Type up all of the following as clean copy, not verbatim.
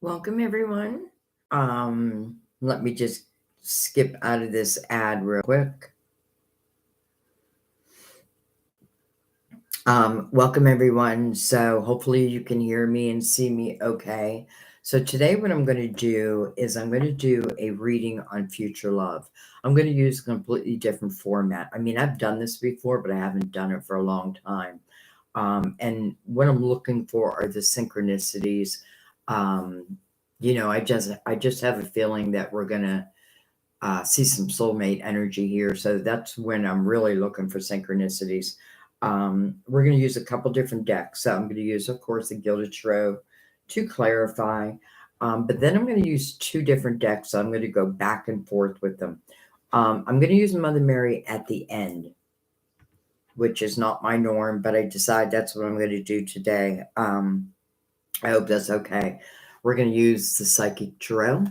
Welcome, everyone. Let me just skip out of this ad real quick. Welcome, everyone. So hopefully you can hear me and see me okay. So today what I'm going to do is I'm going to do a reading on future love. I'm going to use a completely different format. I mean, I've done this before, but I haven't done it for a long time. And what I'm looking for are the synchronicities. Um, I just have a feeling that we're gonna see some soulmate energy here. So that's when I'm really looking for synchronicities. We're gonna use a couple different decks. So I'm gonna use, of course, the Gilded Tarot to clarify. But then I'm gonna use two different decks. So I'm gonna go back and forth with them. I'm gonna use Mother Mary at the end, which is not my norm, but I decide that's what I'm going to do today. I hope that's okay. We're going to use the Psychic Tarot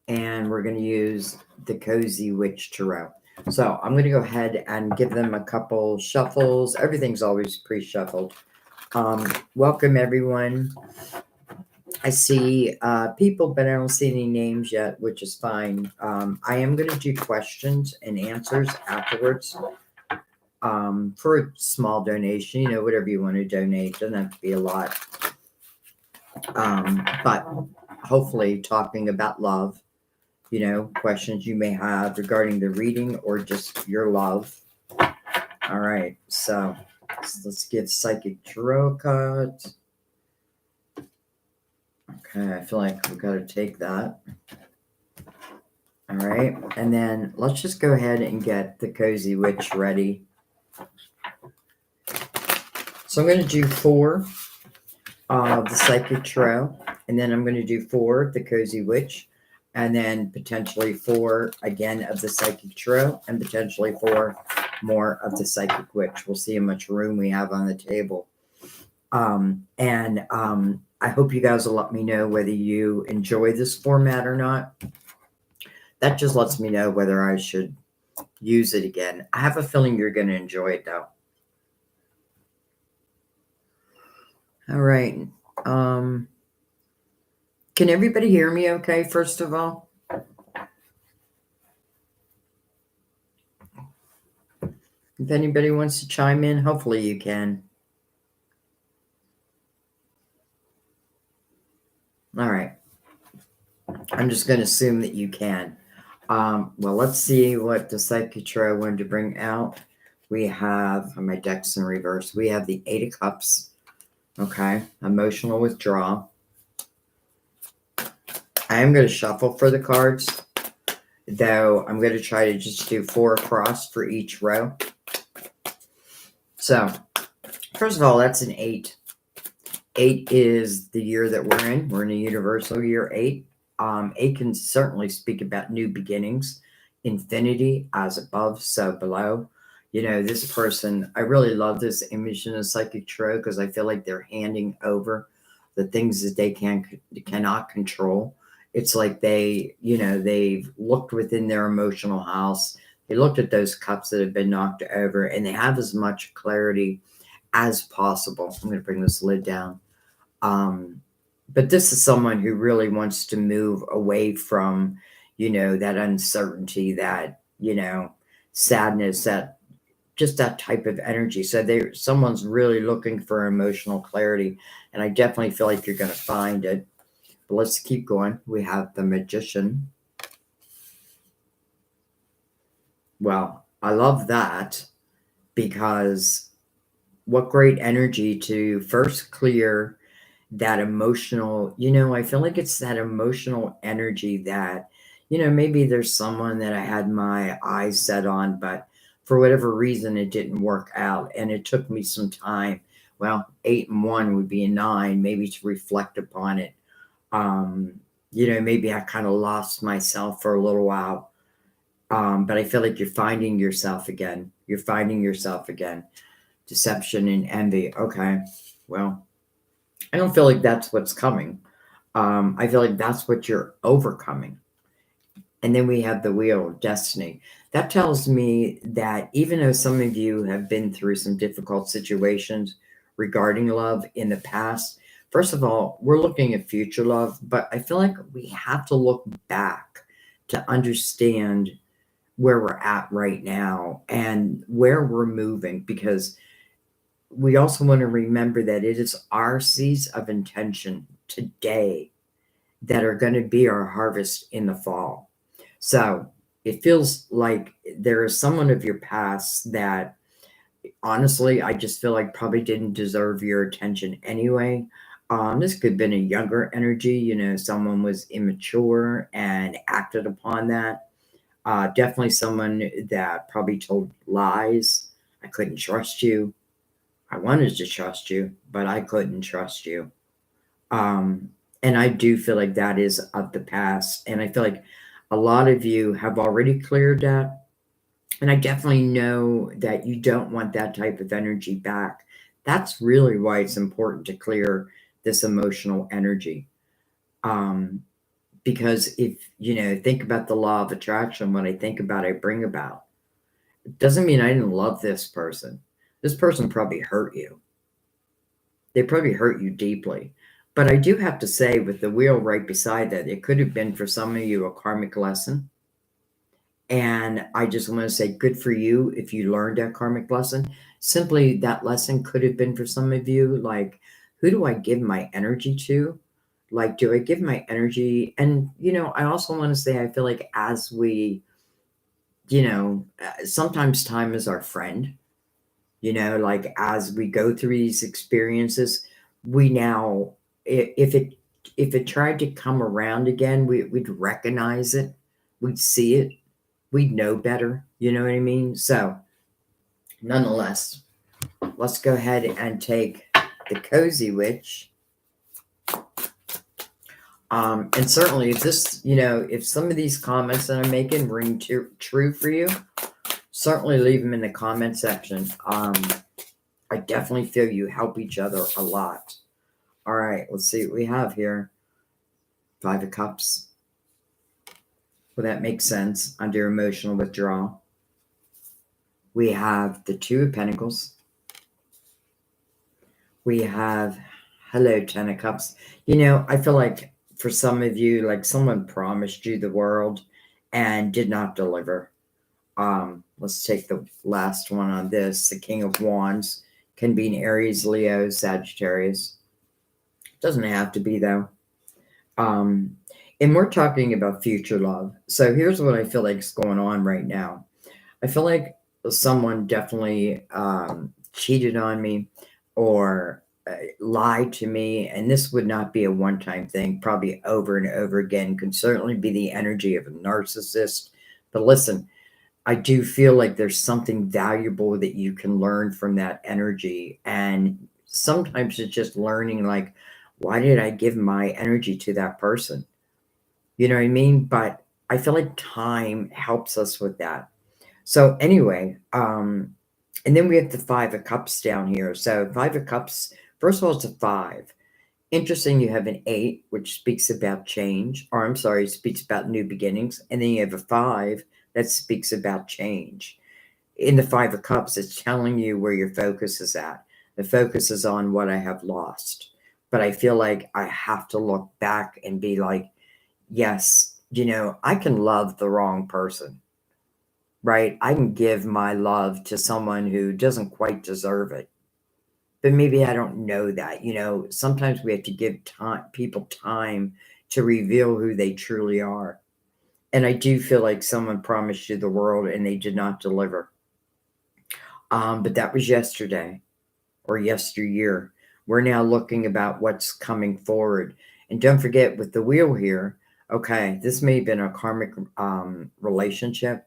and we're going to use the Cozy Witch Tarot. So I'm going to go ahead and give them a couple shuffles. Everything's always pre-shuffled. Welcome, everyone. I see people, but I don't see any names yet, which is fine. I am going to do questions and answers afterwards. For a small donation, whatever you want to donate, doesn't have to be a lot. But hopefully talking about love, questions you may have regarding the reading or just your love. All right, so let's give Psychic Tarot cards. Okay, I feel like we've got to take that. All right, and then let's just go ahead and get the Cozy Witch ready. So I'm going to do 4 of the Psychic Tarot, and then I'm going to do 4 of the Cozy Witch, and then potentially 4 again of the Psychic Tarot, and potentially 4 more of the Psychic Witch. We'll see how much room we have on the table. I hope you guys will let me know whether you enjoy this format or not. That just lets me know whether I should use it again. I have a feeling you're going to enjoy it, though. All right. Can everybody hear me okay, first of all? If anybody wants to chime in, hopefully you can. All right. I'm just going to assume that you can. Well, let's see what the Psychic Tarot wanted to bring out. We have, my deck's in reverse, we have the 8 of Cups. Okay. Emotional withdrawal. I am going to shuffle for the cards, though I'm going to try to just do 4 across for each row. So, first of all, that's an 8. 8 is the year that we're in. We're in a universal year 8. 8 can certainly speak about new beginnings, infinity, as above, so below. This person, I really love this image in a Psychic Tarot because I feel like they're handing over the things that they cannot control. It's like they've looked within their emotional house. They looked at those cups that have been knocked over, and they have as much clarity as possible. I'm going to bring this lid down. But this is someone who really wants to move away from, that uncertainty, that, sadness, that just that type of energy. So someone's really looking for emotional clarity, and I definitely feel like you're going to find it. But let's keep going. We have the Magician. Well, I love that because what great energy to first clear that emotional, I feel like it's that emotional energy that, maybe there's someone that I had my eyes set on, but for whatever reason, it didn't work out. And it took me some time. Well, 8 and 1 would be a 9, maybe to reflect upon it. Maybe I kind of lost myself for a little while. But I feel like you're finding yourself again. You're finding yourself again. Deception and envy. Okay. Well, I don't feel like that's what's coming. I feel like that's what you're overcoming. And then we have the Wheel of Destiny. That tells me that even though some of you have been through some difficult situations regarding love in the past, First of all, we're looking at future love, but I feel like we have to look back to understand where we're at right now and where we're moving, because we also want to remember that it is our seeds of intention today that are going to be our harvest in the fall. So it feels like there is someone of your past that honestly, I just feel like probably didn't deserve your attention anyway. This could have been a younger energy, someone was immature and acted upon that. Definitely someone that probably told lies. I couldn't trust you. I wanted to trust you, but I couldn't trust you. Um, and I do feel like that is of the past. And I feel like a lot of you have already cleared that. And I definitely know that you don't want that type of energy back. That's really why it's important to clear this emotional energy. Um, because if, think about the law of attraction, what I think about, I bring about. It doesn't mean I didn't love this person. This person probably hurt you. They probably hurt you deeply. But I do have to say, with the wheel right beside that, it could have been for some of you a karmic lesson. And I just want to say, good for you if you learned that karmic lesson. Simply, that lesson could have been for some of you, like, who do I give my energy to? Like, do I give my energy? And, I also want to say, I feel like as we, sometimes time is our friend, like as we go through these experiences, we now, if it tried to come around again, we'd recognize it, we'd see it, we'd know better. You know what I mean? So, nonetheless, let's go ahead and take the Cozy Witch. And certainly, if this, if some of these comments that I'm making ring true for you, certainly leave them in the comment section. I definitely feel you help each other a lot. All right, let's see what we have here. Five of Cups. Well, that makes sense under emotional withdrawal. We have the Two of Pentacles. We have, hello, Ten of Cups. I feel like for some of you, like someone promised you the world and did not deliver. Let's take the last one on this. The King of Wands can be an Aries, Leo, Sagittarius. Doesn't have to be, though. And we're talking about future love. So here's what I feel like is going on right now. I feel like someone definitely cheated on me or lied to me. And this would not be a one-time thing, probably over and over again. Could certainly be the energy of a narcissist. But listen, I do feel like there's something valuable that you can learn from that energy. And sometimes it's just learning, like, why did I give my energy to that person? You know what I mean? But I feel like time helps us with that. So anyway, and then we have the Five of Cups down here. So Five of Cups, first of all, it's a 5. Interesting, you have an 8, which speaks about change, or I'm sorry, speaks about new beginnings. And then you have a 5 that speaks about change. In the Five of Cups, it's telling you where your focus is at. The focus is on what I have lost. But I feel like I have to look back and be like, yes, I can love the wrong person, right? I can give my love to someone who doesn't quite deserve it. But maybe I don't know that. Sometimes we have to give people time to reveal who they truly are. And I do feel like someone promised you the world and they did not deliver. But that was yesterday or yesteryear. We're now looking about what's coming forward. And don't forget with the wheel here, okay, this may have been a karmic relationship,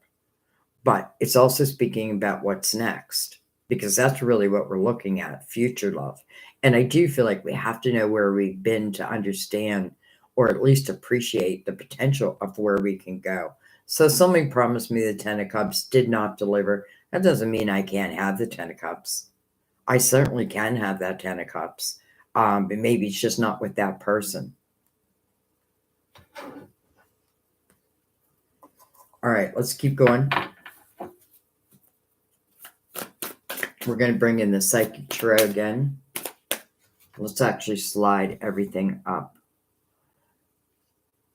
but it's also speaking about what's next, because that's really what we're looking at, future love. And I do feel like we have to know where we've been to understand, or at least appreciate the potential of where we can go. So somebody promised me the Ten of Cups, did not deliver. That doesn't mean I can't have the Ten of Cups. I certainly can have that Ten of Cups. But maybe it's just not with that person. All right, let's keep going. We're going to bring in the Psychic Tarot again. Let's actually slide everything up.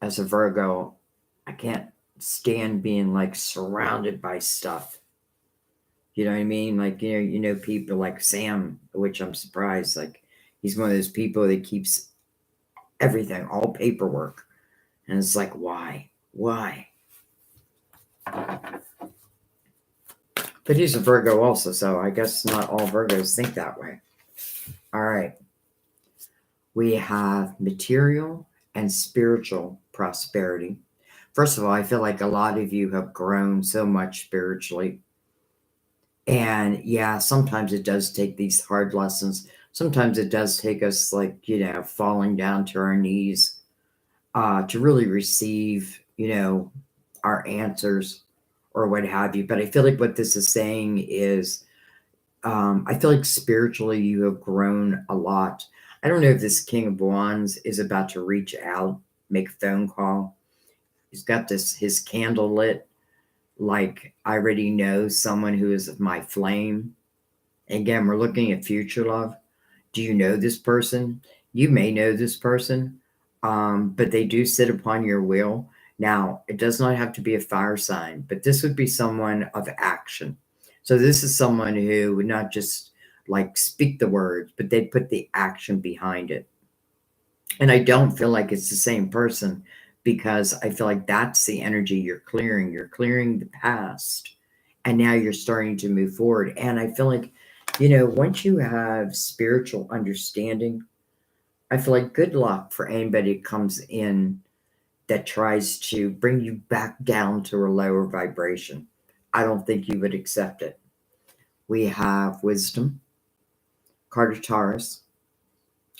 As a Virgo, I can't stand being like surrounded by stuff. You know what I mean? Like, people like Sam, which I'm surprised. Like, he's one of those people that keeps everything, all paperwork. And it's like, why? Why? But he's a Virgo also, so I guess not all Virgos think that way. All right. We have material and spiritual prosperity. First of all, I feel like a lot of you have grown so much spiritually. And yeah, sometimes it does take these hard lessons. Sometimes it does take us, like, falling down to our knees to really receive, our answers or what have you. But I feel like what this is saying is I feel like spiritually you have grown a lot. I don't know if this King of Wands is about to reach out, make a phone call. He's got his candle lit, like I already know someone who is my flame. Again, we're looking at future love. Do you know this person? You may know this person, but they do sit upon your will. Now, it does not have to be a fire sign, but this would be someone of action. So, this is someone who would not just like speak the words, but they put the action behind it. And I don't feel like it's the same person because I feel like that's the energy you're clearing. You're clearing the past and now you're starting to move forward. And I feel like, once you have spiritual understanding, I feel like good luck for anybody that comes in that tries to bring you back down to a lower vibration. I don't think you would accept it. We have wisdom, card of Taurus.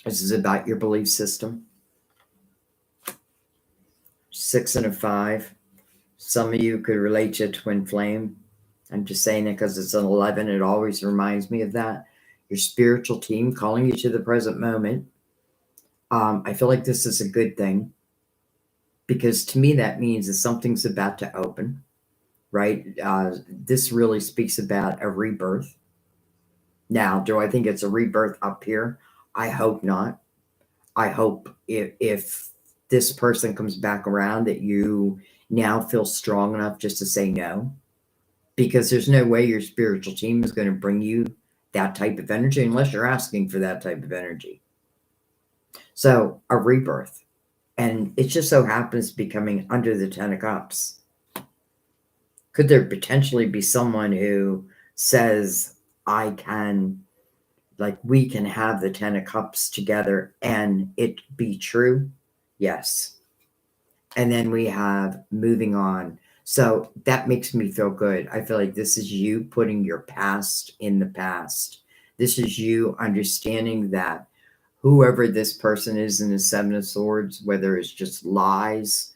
This is about your belief system. 6 and a 5. Some of you could relate to a twin flame. I'm just saying it because it's an 11. It always reminds me of that. Your spiritual team calling you to the present moment. I feel like this is a good thing because to me that means that something's about to open, right? This really speaks about a rebirth. Now, do I think it's a rebirth up here? I hope not. I hope if this person comes back around that you now feel strong enough just to say no, because there's no way your spiritual team is going to bring you that type of energy unless you're asking for that type of energy. So, a rebirth. And it just so happens becoming under the 10 of Cups. Could there potentially be someone who says, I can, like, we can have the 10 of Cups together and it be true? Yes. And then we have moving on. So that makes me feel good. I feel like this is you putting your past in the past. This is you understanding that whoever this person is in the 7 of Swords, whether it's just lies,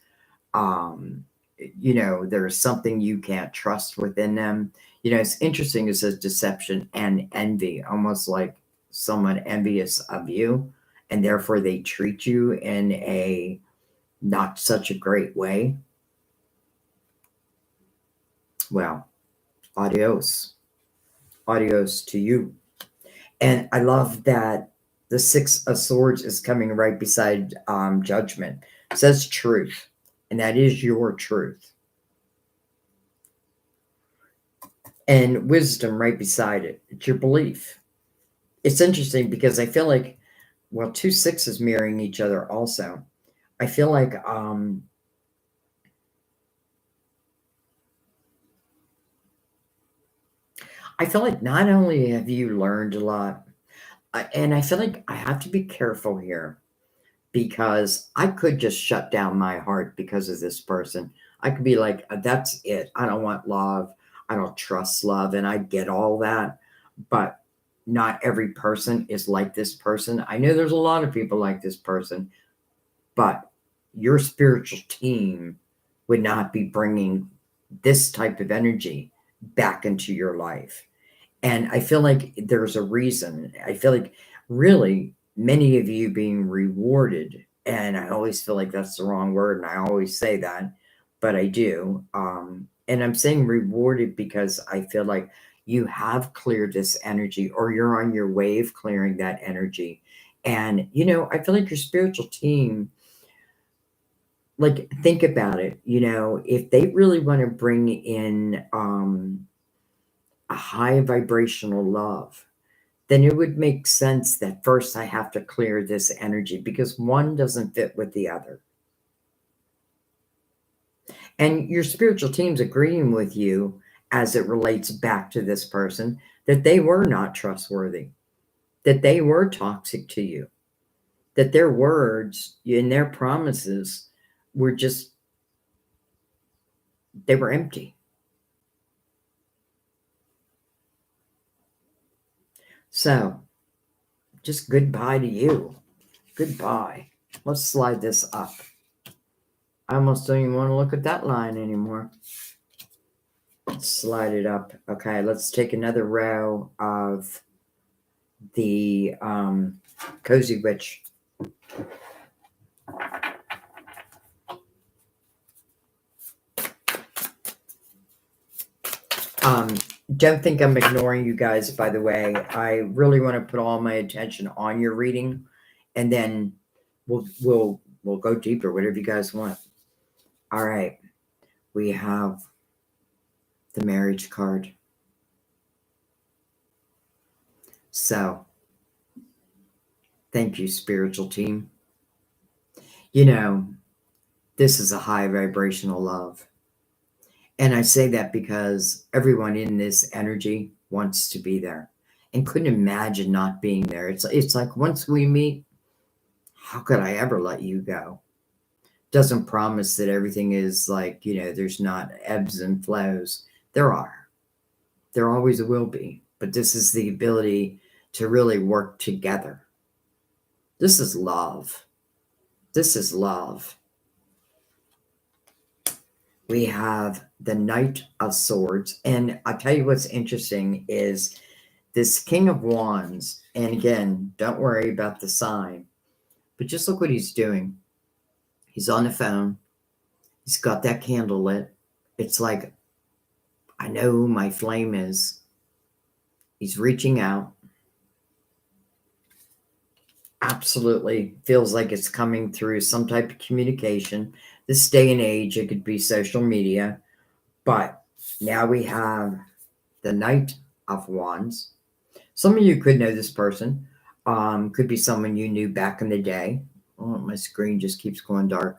there's something you can't trust within them. It's interesting. It says deception and envy, almost like someone envious of you, and therefore they treat you in a not such a great way. Well, adios. Adios to you. And I love that the 6 of Swords is coming right beside judgment. It says truth, and that is your truth. And wisdom right beside it. It's your belief. It's interesting because I feel like, well, 2 6s mirroring each other also. I feel like not only have you learned a lot, and I feel like I have to be careful here because I could just shut down my heart because of this person. I could be like, that's it. I don't want love. I don't trust love. And I get all that. But not every person is like this person. I know there's a lot of people like this person, but your spiritual team would not be bringing this type of energy back into your life. And I feel like there's a reason. I feel like really many of you being rewarded, and I always feel like that's the wrong word, and I always say that, but I do. And I'm saying rewarded because I feel like you have cleared this energy, or you're on your way of clearing that energy. And, I feel like your spiritual team, like, think about it, if they really want to bring in a high vibrational love, then it would make sense that first I have to clear this energy because one doesn't fit with the other. And your spiritual team's agreeing with you as it relates back to this person that they were not trustworthy, that they were toxic to you, that their words and their promises were just, they were empty. So just goodbye to you. Goodbye. Let's slide this up. I almost don't even want to look at that line anymore. Let's slide it up. Okay, let's take another row of the Cozy Witch. Don't think I'm ignoring you guys, by the way. I really want to put all my attention on your reading, and then we'll go deeper, whatever you guys want. All right, we have the marriage card. So, thank you, spiritual team. This is a high vibrational love. And I say that because everyone in this energy wants to be there and couldn't imagine not being there. It's like once we meet, how could I ever let you go? Doesn't promise that everything is like, there's not ebbs and flows. There are. There always will be. But this is the ability to really work together. This is love. This is love. We have the Knight of Swords. And I'll tell you what's interesting is this King of Wands. And again, don't worry about the sign, but just look what he's doing. He's on the phone. He's got that candle lit. It's like, I know who my flame is. He's reaching out. Absolutely feels like it's coming through some type of communication. This day and age, it could be social media. But now we have the Knight of Wands. Some of you could know this person. Could be someone you knew back in the day. Oh, my screen just keeps going dark.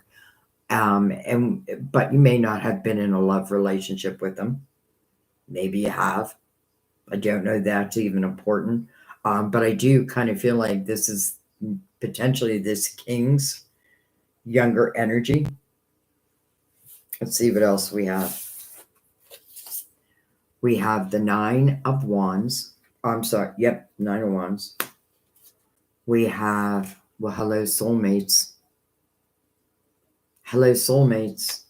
But you may not have been in a love relationship with them. Maybe you have. I don't know that's even important. But I do kind of feel like this is potentially this king's younger energy. Let's see what else we have. We have the Nine of Wands. I'm sorry. Yep, Nine of Wands. We have, well, hello, soulmates. Hello, soulmates.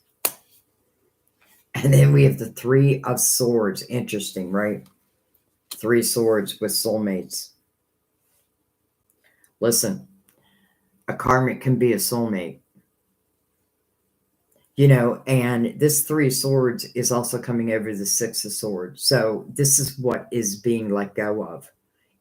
And then we have the Three of Swords. Interesting, right? Three swords with soulmates. Listen, a karmic can be a soulmate. And this Three Swords is also coming over the Six of Swords. So this is what is being let go of.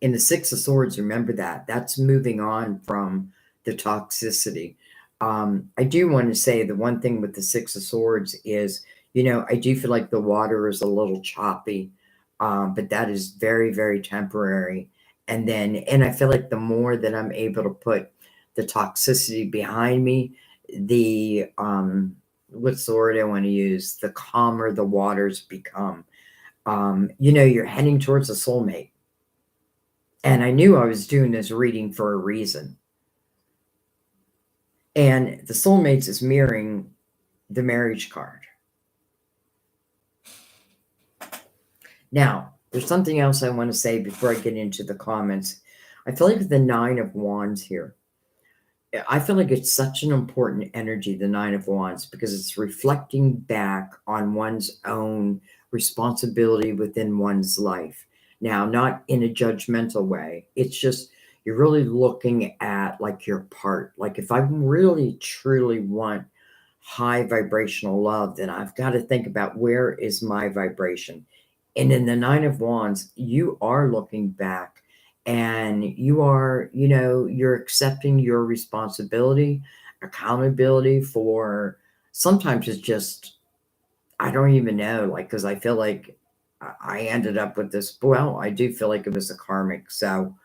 In the Six of Swords, remember that. That's moving on from the toxicity. I do want to say the one thing with the Six of Swords is, I do feel like the water is a little choppy, but that is very, very temporary. And I feel like the more that I'm able to put the toxicity behind me, the, what's the word I want to use? The calmer the waters become. You're heading towards a soulmate. And I knew I was doing this reading for a reason. And the soulmates is mirroring the marriage card. Now, there's something else I want to say before I get into the comments. I feel like the Nine of Wands here, I feel like it's such an important energy, the Nine of Wands, because it's reflecting back on one's own responsibility within one's life. Now, not in a judgmental way. It's just, you're really looking at like your part. Like if I really truly want high vibrational love, then I've got to think about where is my vibration. And in the Nine of Wands, you are looking back and you're accepting your responsibility, accountability for, sometimes it's just, I don't even know, like, because I feel like I ended up with this. Well, I do feel like it was a karmic. So,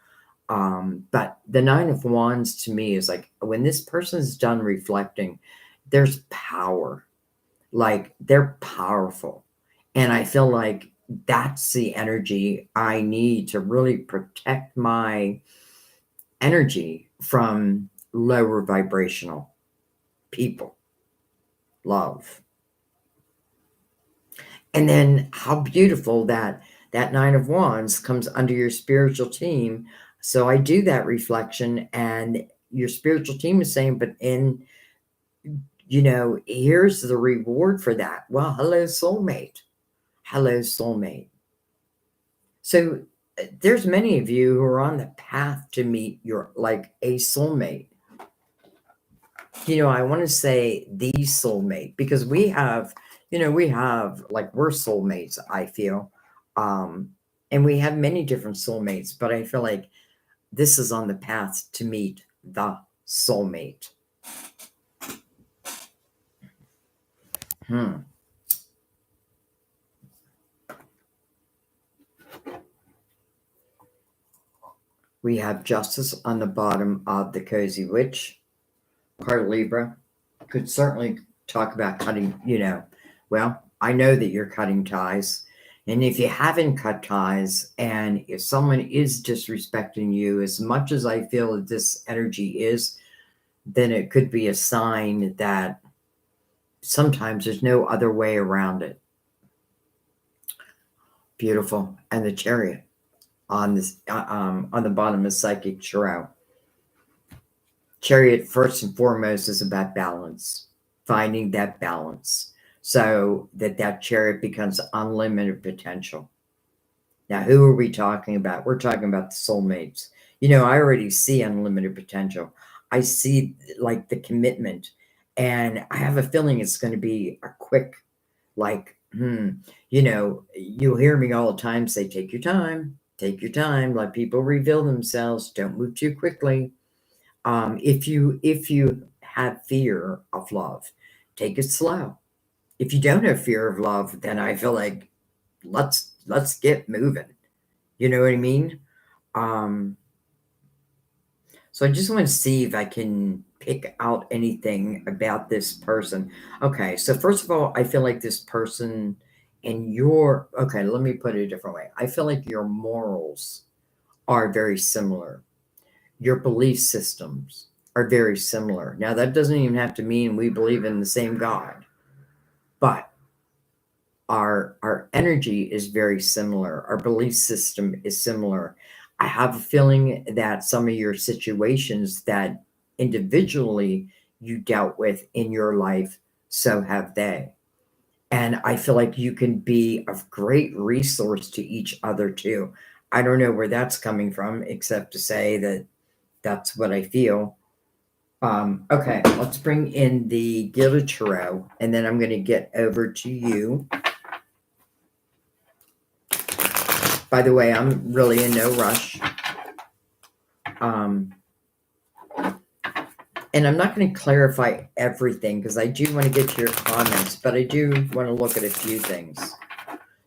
but the Nine of Wands to me is like when this person's done reflecting, there's power. Like they're powerful. And I feel like that's the energy I need to really protect my energy from lower vibrational people, love. And then how beautiful that that Nine of Wands comes under your spiritual team. So I do that reflection, and your spiritual team is saying, but here's the reward for that. Well, hello, soulmate. Hello, soulmate. So there's many of you who are on the path to meet your, like, a soulmate. I want to say the soulmate, because we have like, we're soulmates, I feel. Um, and we have many different soulmates, but I feel like this is on the path to meet the soulmate. Hmm. We have Justice on the bottom of the Cozy Witch card, Libra. Could certainly talk about cutting, well, I know that you're cutting ties. And if you haven't cut ties, and if someone is disrespecting you, as much as I feel that this energy is, then it could be a sign that sometimes there's no other way around it. Beautiful. And the Chariot on this, on the bottom of Psychic Tarot. Chariot, first and foremost, is about balance, finding that balance, so that chariot becomes unlimited potential. Now, who are we talking about? We're talking about the soulmates. I already see unlimited potential. I see, like, the commitment, and I have a feeling it's going to be a quick, like, you'll hear me all the time say, take your time, let people reveal themselves, don't move too quickly. If you have fear of love, take it slow. If you don't have fear of love, then I feel like let's get moving. You know what I mean? Um, so I just want to see if I can pick out anything about this person. Okay, so first of all, I feel like this person and your, okay, let me put it a different way. I feel like your morals are very similar. Your belief systems are very similar. Now, that doesn't even have to mean we believe in the same God, but our energy is very similar. Our belief system is similar. I have a feeling that some of your situations that individually you dealt with in your life, so have they. And I feel like you can be of great resource to each other too. I don't know where that's coming from, except to say that that's what I feel. Okay, let's bring in the Gilded Tarot, and then I'm going to get over to you. By the way, I'm really in no rush. And I'm not going to clarify everything because I do want to get to your comments, but I do want to look at a few things.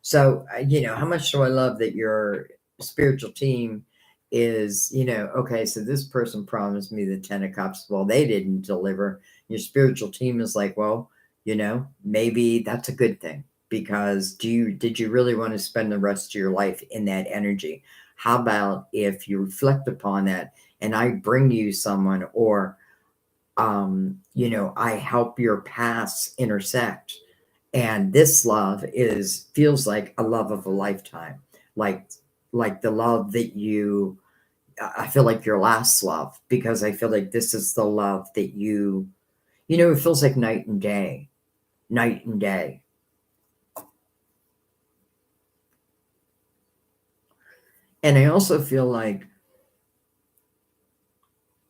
So, how much do I love that your spiritual team is, okay, so this person promised me the 10 of Cups. Well, they didn't deliver. Your spiritual team is like, well, maybe that's a good thing, because did you really want to spend the rest of your life in that energy? How about if you reflect upon that and I bring you someone, or, I help your paths intersect, and this love feels like a love of a lifetime, like the love that I feel like your last love, because I feel like this is the love that it feels like night and day, night and day. And I also feel like,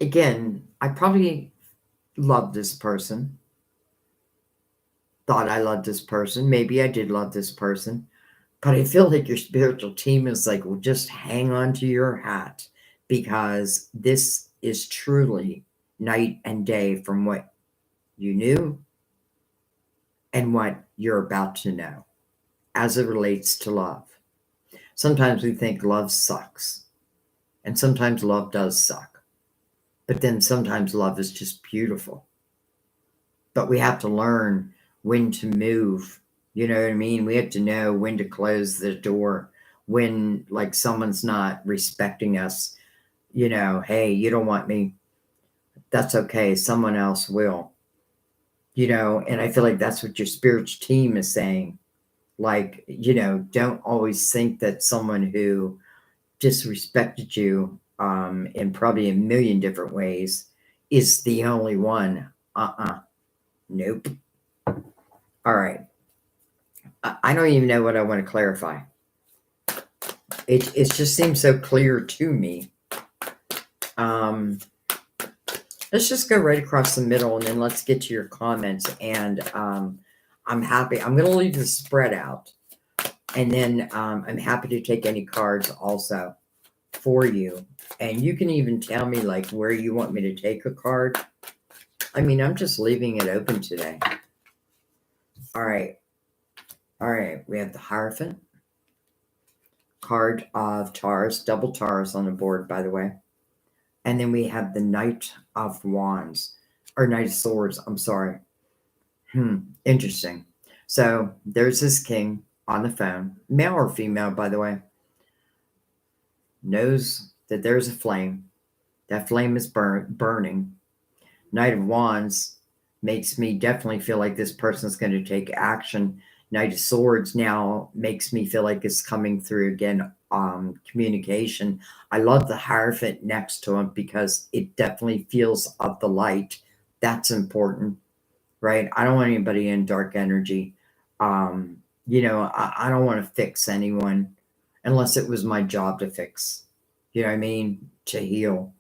again, I probably loved this person, thought I loved this person, maybe I did love this person. But I feel like your spiritual team is like, well, just hang on to your hat. because this is truly night and day from what you knew and what you're about to know as it relates to love. Sometimes we think love sucks, and sometimes love does suck, but then sometimes love is just beautiful. But we have to learn when to move. You know what I mean? We have to know when to close the door, when like someone's not respecting us. You know, hey, you don't want me. That's okay. Someone else will. You know, and I feel like that's what your spiritual team is saying. Like, you know, don't always think that someone who disrespected you in probably a million different ways is the only one. Nope. All right. I don't even know what I want to clarify. It just seems so clear to me. Let's just go right across the middle, and then let's get to your comments. And I'm happy. I'm going to leave the spread out, and then I'm happy to take any cards also for you. And you can even tell me like where you want me to take a card. I mean, I'm just leaving it open today. All right. All right. We have the Hierophant, card of Taurus, double Taurus on the board, by the way. And then we have the Knight of Wands, or Knight of Swords. I'm sorry. Interesting. So there's this king on the phone, male or female, by the way, knows that there's a flame. That flame is burning. Knight of Wands makes me definitely feel like this person's going to take action. Knight of Swords now makes me feel like it's coming through again, communication. I love the Hierophant next to him because it definitely feels of the light. That's important, right? I don't want anybody in dark energy. You know, I don't want to fix anyone unless it was my job to fix, you know what I mean? To heal.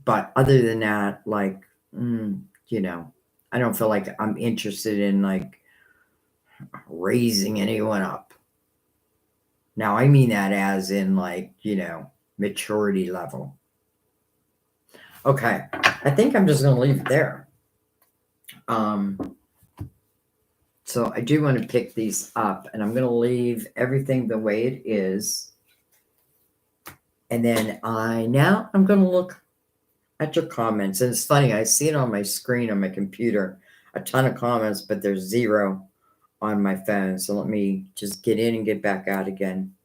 But other than that, like, you know, I don't feel like I'm interested in like raising anyone up. Now, I mean that as in like, you know, maturity level. Okay, I think I'm just going to leave it there. So I do want to pick these up, and I'm going to leave everything the way it is. And then I'm going to look at your comments. And it's funny, I see it on my screen on my computer, a ton of comments, but there's 0 on my phone. So let me just get in and get back out again.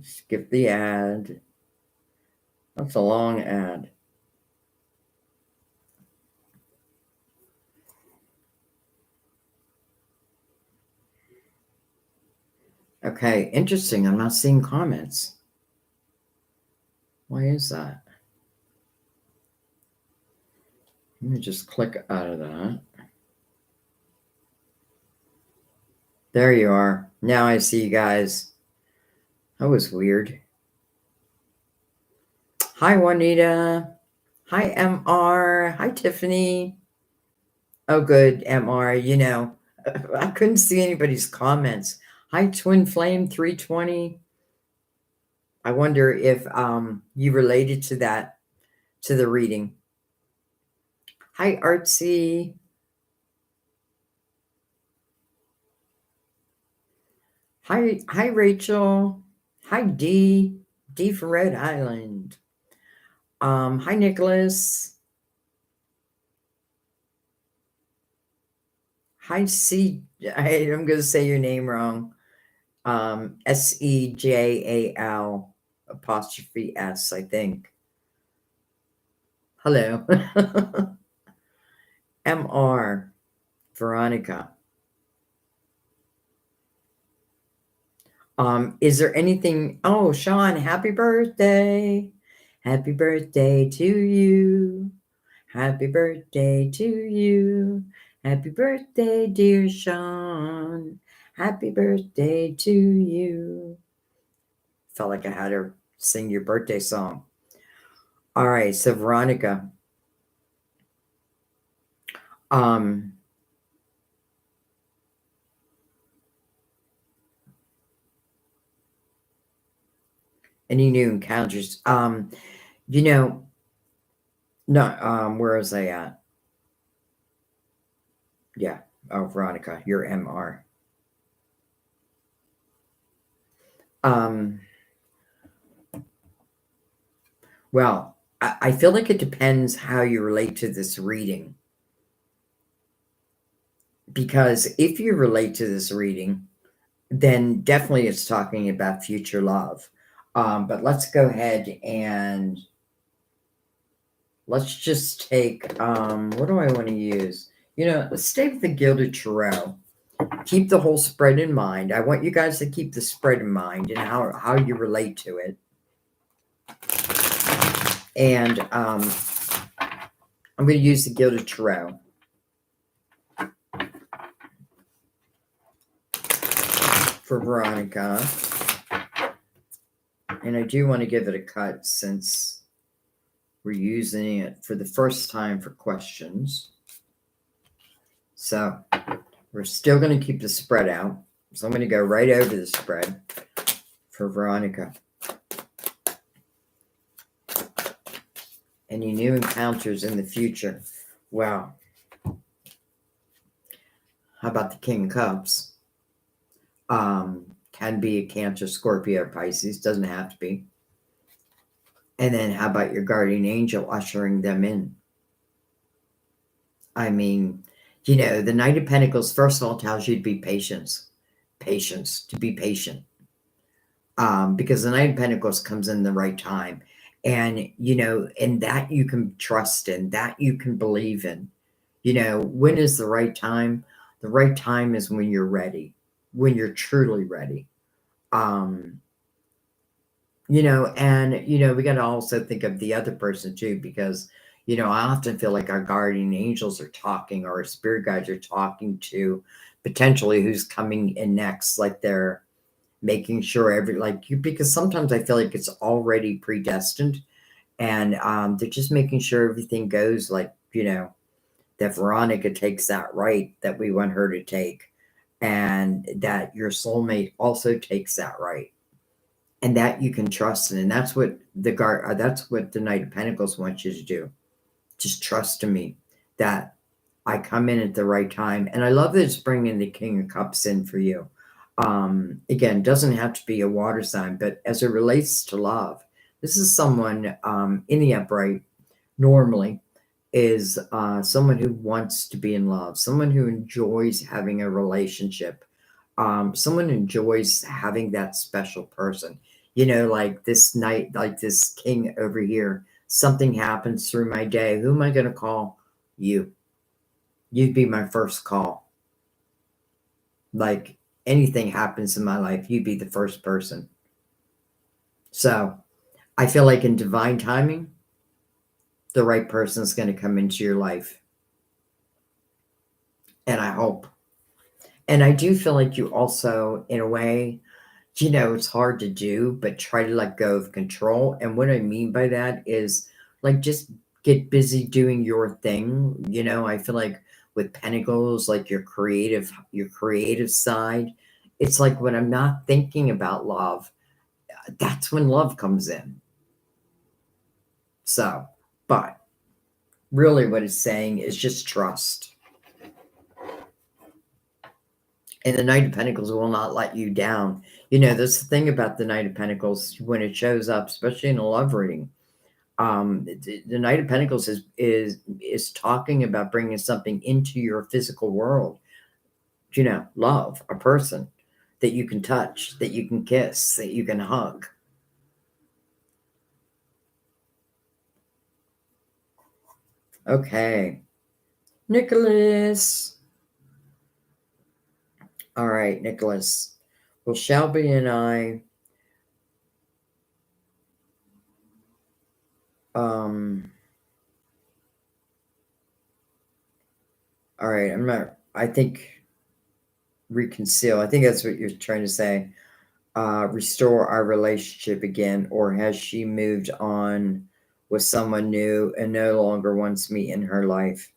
Skip the ad. That's a long ad. Okay, interesting. I'm not seeing comments. Why is that? Let me just click out of that. There you are. Now I see you guys. That was weird. Hi, Juanita. Hi, MR. Hi, Tiffany. Oh, good, MR. You know, I couldn't see anybody's comments. Hi, Twin Flame 320. I wonder if you related to that, to the reading. Hi, Artsy. Hi, Rachel. Hi, D for Rhode Island. Hi, Nicholas. Hi, I'm going to say your name wrong. Sejal apostrophe S, I think. Hello. MR, Veronica. Is there anything? Oh, Sean, happy birthday. Happy birthday to you. Happy birthday to you. Happy birthday, dear Sean. Happy birthday to you. Felt like I had to sing your birthday song. All right, so Veronica. Any new encounters? You know, no, where was I at? Yeah. Oh, Veronica, your MR. Um, well, I feel like it depends how you relate to this reading. Because if you relate to this reading, then definitely it's talking about future love. But let's go ahead and let's just take, what do I want to use? Let's stay with the Gilded Tarot. Keep the whole spread in mind. I want you guys to keep the spread in mind and how you relate to it. And I'm going to use the Gilded Tarot. For Veronica. And I do want to give it a cut since we're using it for the first time for questions. So we're still going to keep the spread out. So I'm going to go right over the spread for Veronica. Any new encounters in the future? Well, how about the King of Cups? Can be a Cancer, Scorpio, Pisces. Doesn't have to be. And then how about your guardian angel ushering them in? I mean, the Knight of Pentacles, first of all, tells you to be patient. Patience, to be patient. Because the Knight of Pentacles comes in the right time. And, and that you can trust in, that you can believe in. When is the right time? The right time is when you're ready, when you're truly ready. And, we got to also think of the other person too, because, I often feel like our guardian angels are talking, or our spirit guides are talking to potentially who's coming in next. Like they're making sure because sometimes I feel like it's already predestined, and they're just making sure everything goes like, that Veronica takes that right that we want her to take, and that your soulmate also takes that right, and that you can trust in. And that's what the Knight of Pentacles wants you to do. Just trust in me that I come in at the right time. And I love that it's bringing the King of Cups in for you. Again, doesn't have to be a water sign, but as it relates to love, this is someone in the upright normally is someone who wants to be in love, someone who enjoys having a relationship, someone enjoys having that special person. Like this night, like this king over here, something happens through my day. Who am I going to call? You. You'd be my first call. Like anything happens in my life, you'd be the first person. So I feel like in divine timing, the right person is going to come into your life. And I hope. And I do feel like you also, in a way, it's hard to do, but try to let go of control. And what I mean by that is like just get busy doing your thing. I feel like with Pentacles, like your creative side, it's like when I'm not thinking about love, that's when love comes in. So, but really what it's saying is just trust. And the Knight of Pentacles will not let you down. That's the thing about the Knight of Pentacles when it shows up, especially in a love reading. The Knight of Pentacles is talking about bringing something into your physical world. Love, a person that you can touch, that you can kiss, that you can hug. Okay. Nicholas. All right, Nicholas. Well, Shelby and I, all right, I think reconcile. I think that's what you're trying to say. Restore our relationship again, or has she moved on with someone new and no longer wants me in her life?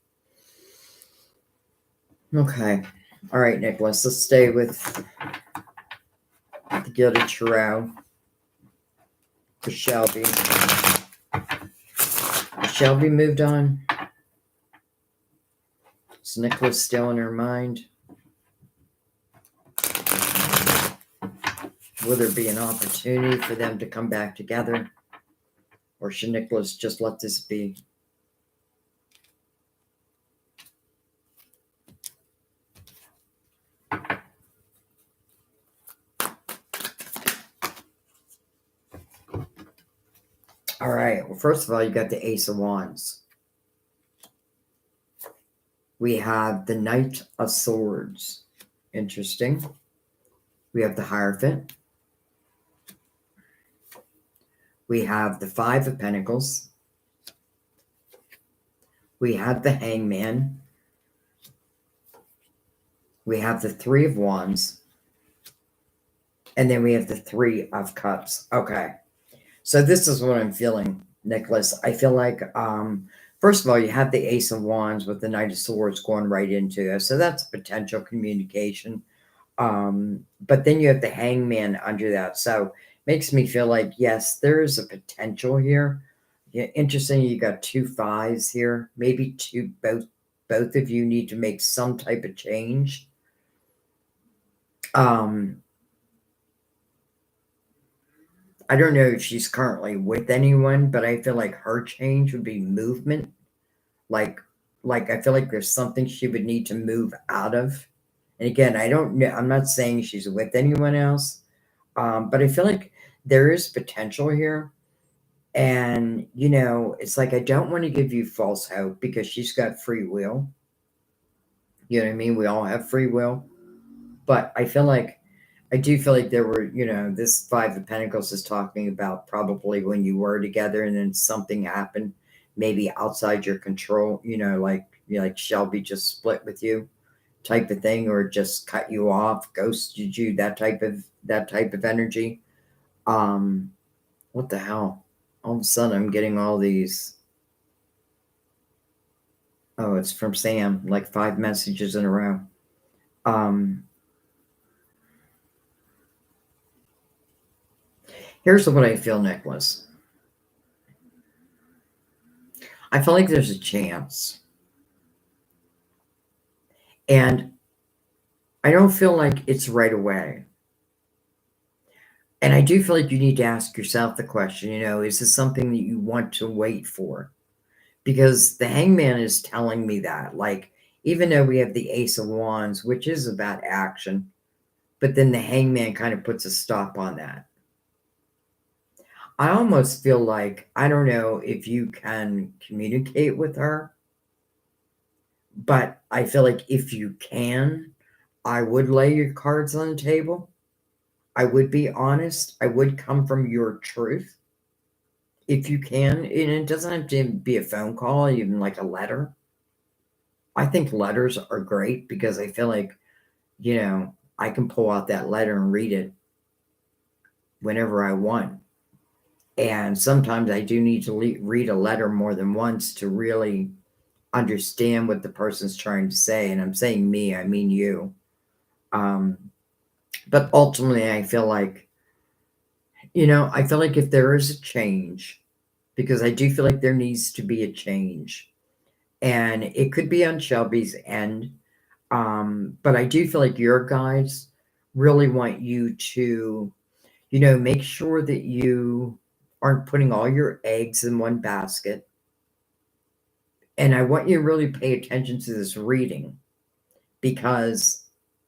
Okay. All right, Nicholas, let's stay with the Gilded Tarot. for Shelby. Shelby moved on. Is Nicholas still in her mind? Will there be an opportunity for them to come back together? Or should Nicholas just let this be? All right. Well, first of all, you got the Ace of Wands. We have the Knight of Swords. Interesting. We have the Hierophant. We have the Five of Pentacles. We have the Hangman. We have the Three of Wands. And then we have the Three of Cups. Okay. So this is what I'm feeling, Nicholas. I feel like, first of all, you have the Ace of Wands with the Knight of Swords going right into it. So that's potential communication. But then you have the Hangman under that. So makes me feel like, yes, there is a potential here. Yeah, interesting. You got two fives here. Maybe both of you need to make some type of change. I don't know if she's currently with anyone, but I feel like her change would be movement. Like I feel like there's something she would need to move out of. And again, I don't know. I'm not saying she's with anyone else, but I feel like there is potential here. And, it's like I don't want to give you false hope because she's got free will. You know what I mean? We all have free will. But I do feel like there were, this Five of Pentacles is talking about probably when you were together and then something happened, maybe outside your control, like Shelby just split with you type of thing, or just cut you off, ghosted you, that type of energy. What the hell? All of a sudden I'm getting all these. Oh, it's from Sam, like 5 messages in a row. Here's what I feel, Nicholas. I feel like there's a chance. And I don't feel like it's right away. And I do feel like you need to ask yourself the question, is this something that you want to wait for? Because the Hangman is telling me that, like, even though we have the Ace of Wands, which is about action, but then the Hangman kind of puts a stop on that. I almost feel like, I don't know if you can communicate with her, but I feel like if you can, I would lay your cards on the table. I would be honest. I would come from your truth. If you can, and it doesn't have to be a phone call, even like a letter. I think letters are great because I feel like, I can pull out that letter and read it whenever I want. And sometimes I do need to read a letter more than once to really understand what the person's trying to say. And I'm saying me, I mean you. But ultimately, I feel like, if there is a change, because I do feel like there needs to be a change, and it could be on Shelby's end. But I do feel like your guides really want you to, make sure that you aren't putting all your eggs in one basket. And I want you to really pay attention to this reading, because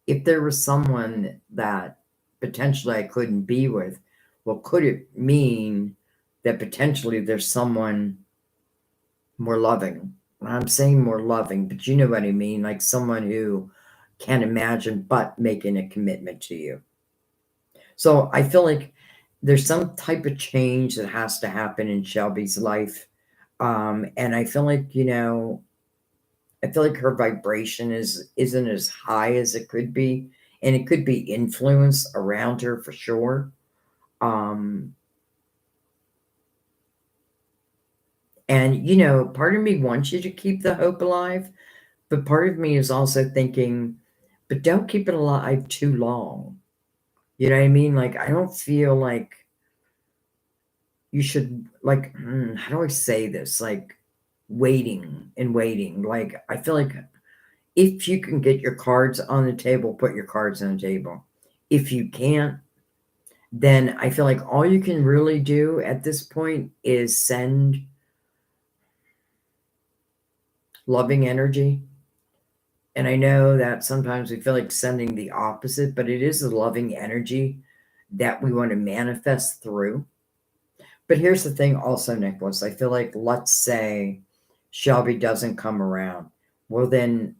if there was someone that potentially I couldn't be with, well, could it mean that potentially there's someone more loving? I'm saying more loving, but you know what I mean, like someone who can't imagine but making a commitment to you. So I feel like there's some type of change that has to happen in Shelby's life. And I feel like, her vibration isn't as high as it could be, and it could be influence around her for sure. And part of me wants you to keep the hope alive, but part of me is also thinking, but don't keep it alive too long. You know what I mean? Like, I don't feel like you should, like, how do I say this? Like, waiting and waiting. Like, I feel like if you can get your cards on the table, put your cards on the table. If you can't, then I feel like all you can really do at this point is send loving energy. And I know that sometimes we feel like sending the opposite, but it is the loving energy that we want to manifest through. But here's the thing also, Nicholas. I feel like, let's say Shelby doesn't come around. Well, then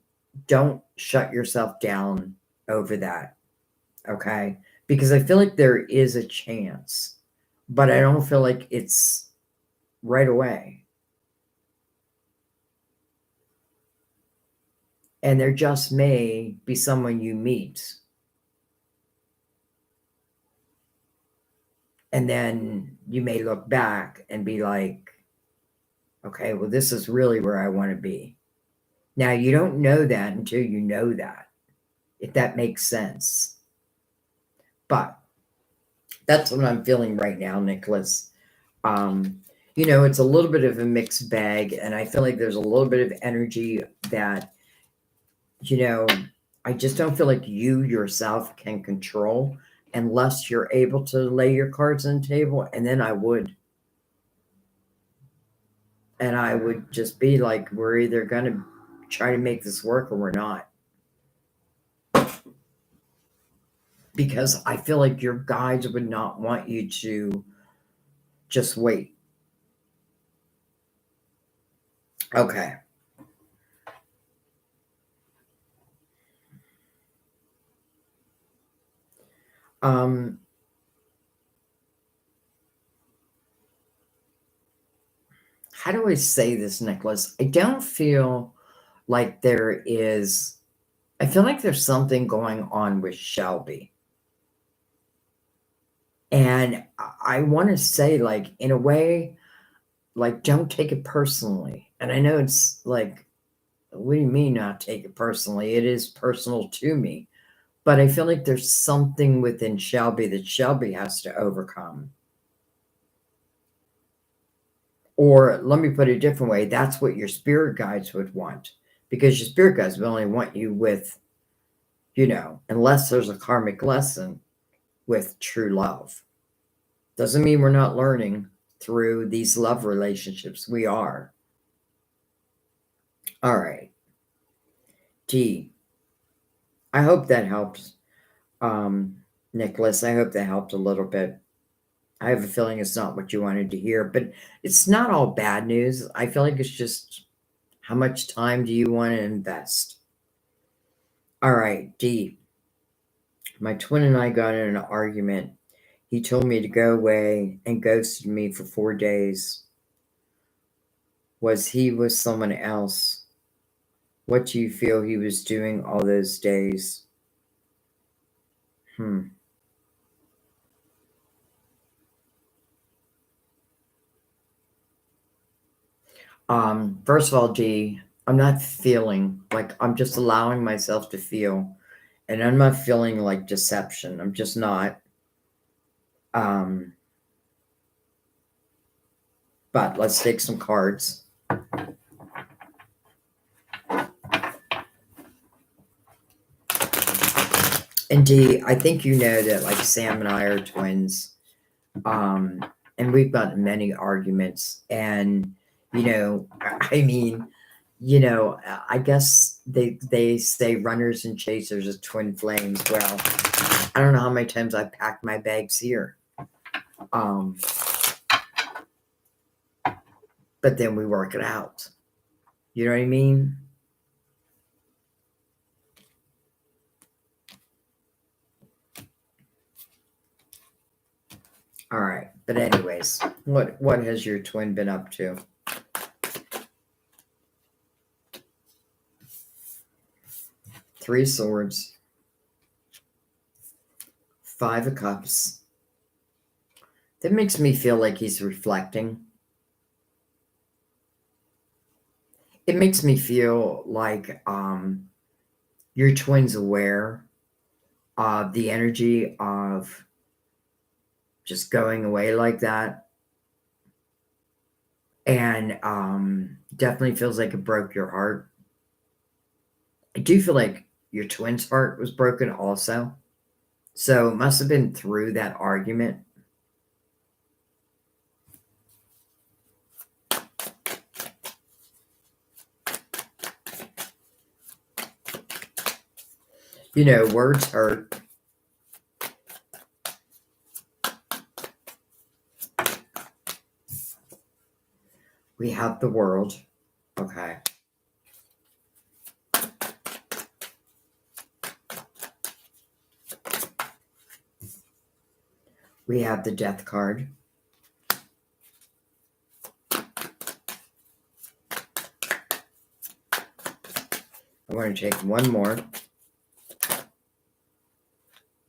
don't shut yourself down over that. Okay. Because I feel like there is a chance, but I don't feel like it's right away. And there just may be someone you meet. And then you may look back and be like, okay, well, this is really where I want to be. Now, you don't know that until you know that, if that makes sense. But that's what I'm feeling right now, Nicholas. Um, it's a little bit of a mixed bag, and I feel like there's a little bit of energy that, I just don't feel like you yourself can control unless you're able to lay your cards on the table, and then I would. And I would just be like, we're either going to try to make this work or we're not. Because I feel like your guides would not want you to just wait. Okay. Um, how do I say this, Nicholas? I don't feel like I feel like there's something going on with Shelby. And I want to say, like, in a way, like, don't take it personally. And I know it's like, what do you mean not take it personally? It is personal to me. But I feel like there's something within Shelby that Shelby has to overcome. Or let me put it a different way, that's what your spirit guides would want. Because your spirit guides will only want you with, unless there's a karmic lesson with true love. Doesn't mean we're not learning through these love relationships. We are. All right. D. I hope that helps, Nicholas. I hope that helped a little bit. I have a feeling it's not what you wanted to hear, but it's not all bad news. I feel like it's just, how much time do you want to invest? All right, D. My twin and I got in an argument. He told me to go away and ghosted me for 4 days. Was he with someone else? What do you feel he was doing all those days? First of all, D, I'm not feeling like, I'm just allowing myself to feel, and I'm not feeling like deception. I'm just not. But let's take some cards. And D, I think you know that, like, Sam and I are twins. And we've gotten many arguments, and I mean, I guess they say runners and chasers are twin flames. Well, I don't know how many times I packed my bags here. But then we work it out. You know what I mean? All right. But anyways, what has your twin been up to? Three Swords, Five of Cups. That makes me feel like he's reflecting. It makes me feel like your twin's aware of the energy of just going away like that. And definitely feels like it broke your heart. I do feel like your twin's heart was broken also. So it must have been through that argument. You know, words hurt. We have the world. Okay. We have the death card. I want to take one more.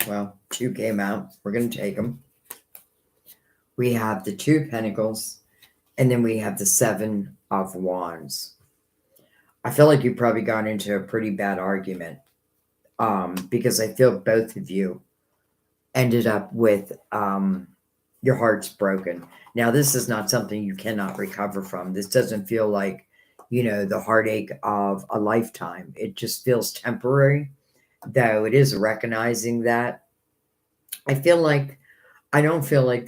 Well, two came out. We're going to take them. We have the Two of Pentacles, and then we have the Seven of Wands. I feel like you probably got into a pretty bad argument because I feel both of you ended up with your heart's broken. Now, this is not something you cannot recover from. This doesn't feel like, the heartache of a lifetime. It just feels temporary, though it is recognizing that. I feel like I don't feel like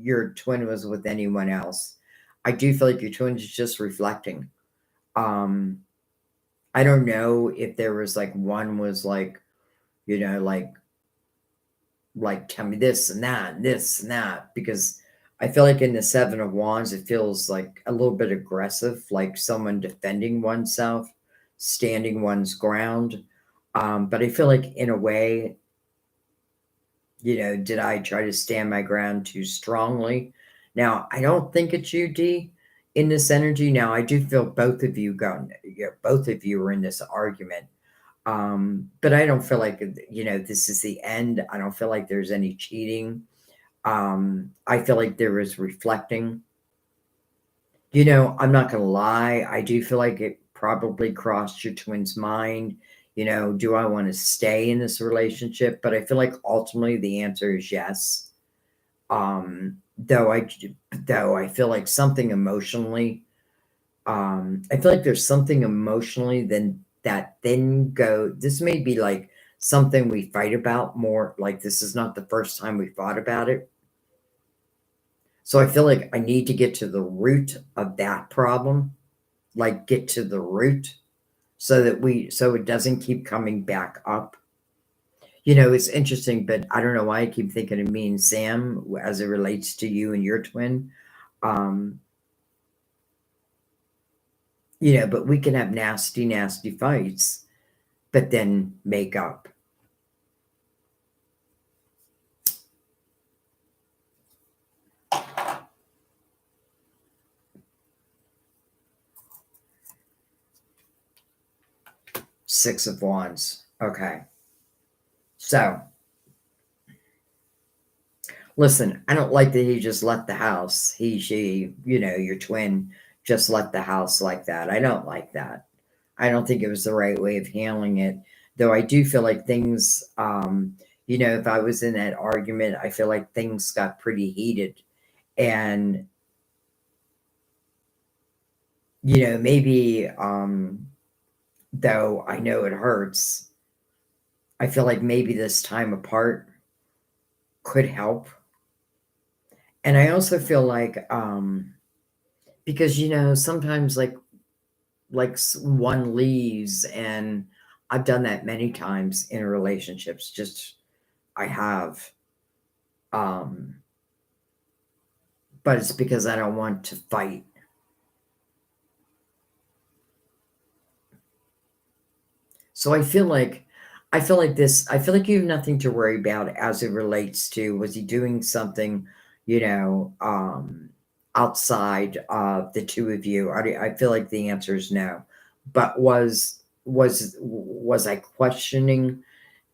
your twin was with anyone else. I do feel like your twin is just reflecting. Um, I don't know if there was like one was like, you know, like tell me this and that and this and that, because I feel like in the Seven of Wands it feels like a little bit aggressive, like someone defending oneself, standing one's ground. But I feel like in a way, did I try to stand my ground too strongly? Now, I don't think it's you, D, in this energy. Now, I do feel both of you both of you are in this argument. But I don't feel like, this is the end. I don't feel like there's any cheating. I feel like there is reflecting. I'm not going to lie. I do feel like it probably crossed your twin's mind. Do I want to stay in this relationship? But I feel like ultimately the answer is yes. Though I feel like something emotionally, I feel like there's something emotionally this may be like something we fight about more. Like this is not the first time we fought about it. So I feel like I need to get to the root of that problem, like get to the root so it doesn't keep coming back up. It's interesting, but I don't know why I keep thinking of me and Sam as it relates to you and your twin. Um, but we can have nasty, nasty fights, but then make up. Six of Wands. Okay. So, listen, I don't like that he just left the house. She, your twin just left the house like that. I don't like that. I don't think it was the right way of handling it. Though I do feel like things, if I was in that argument, I feel like things got pretty heated. And, maybe, though I know it hurts, I feel like maybe this time apart could help. And I also feel like, because, sometimes one leaves, and I've done that many times in relationships. Just I have, um, but it's because I don't want to fight. So I feel like I feel like you have nothing to worry about as it relates to, was he doing something, you know, um, outside of the two of you? I feel like the answer is no. But was I questioning,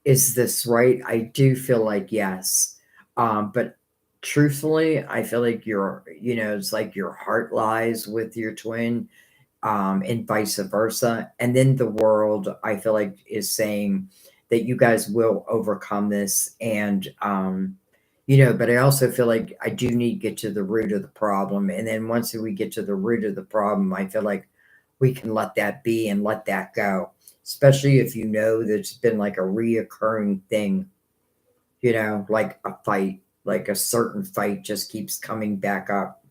is this right? I do feel like yes. But truthfully, I feel like it's like your heart lies with your twin, and vice versa. And then the world, I feel like, is saying that you guys will overcome this, and But I also feel like I do need to get to the root of the problem. And then once we get to the root of the problem, I feel like we can let that be and let that go, especially if you know that it's been like a reoccurring thing, like a fight, like a certain fight just keeps coming back up.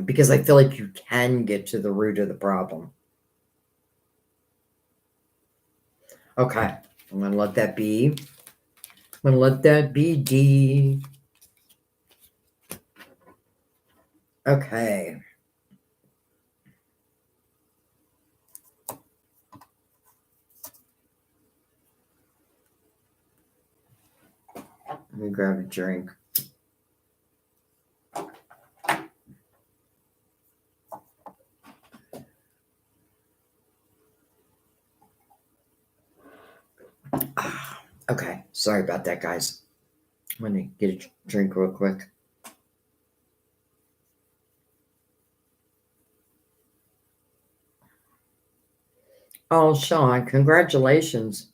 Because I feel like you can get to the root of the problem. Okay, I'm going to let that be. I'm going to let that be D. Okay. Let me grab a drink. Okay, sorry about that, guys. I'm going to get a drink real quick. Oh, Sean, congratulations.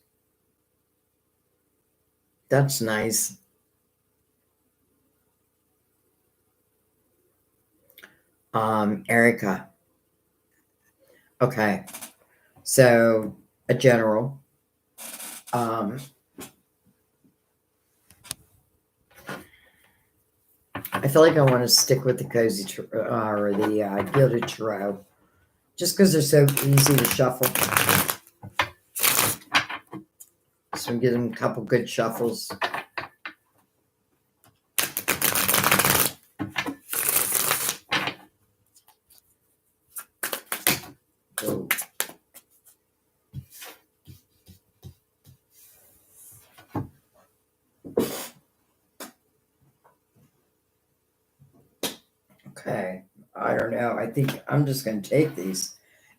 That's nice. Erica. Okay, so a general. I feel like I want to stick with the cozy or the gilded tarot, just because they're so easy to shuffle. So I'm giving them a couple good shuffles. Oh. Okay, I don't know. I think I'm just going to take these.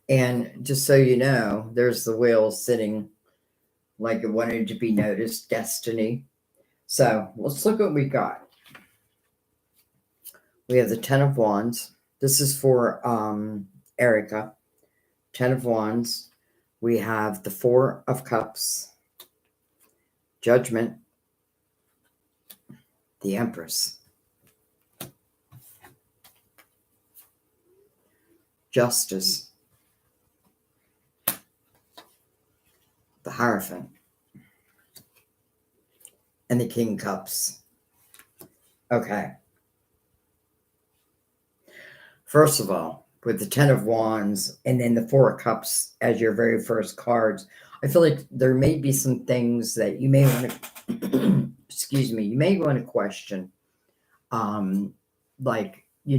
And just so you know, there's the wheel sitting like it wanted to be noticed, destiny. So let's look what we got. We have the Ten of Wands. This is for Erica. Ten of Wands. We have the Four of Cups, Judgment, the Empress, Justice, the Hierophant, and the King Cups. Okay. First of all, with the Ten of Wands and then the Four of Cups as your very first cards, I feel like there may be some things that you may want to, excuse me, you may want to question. Like, you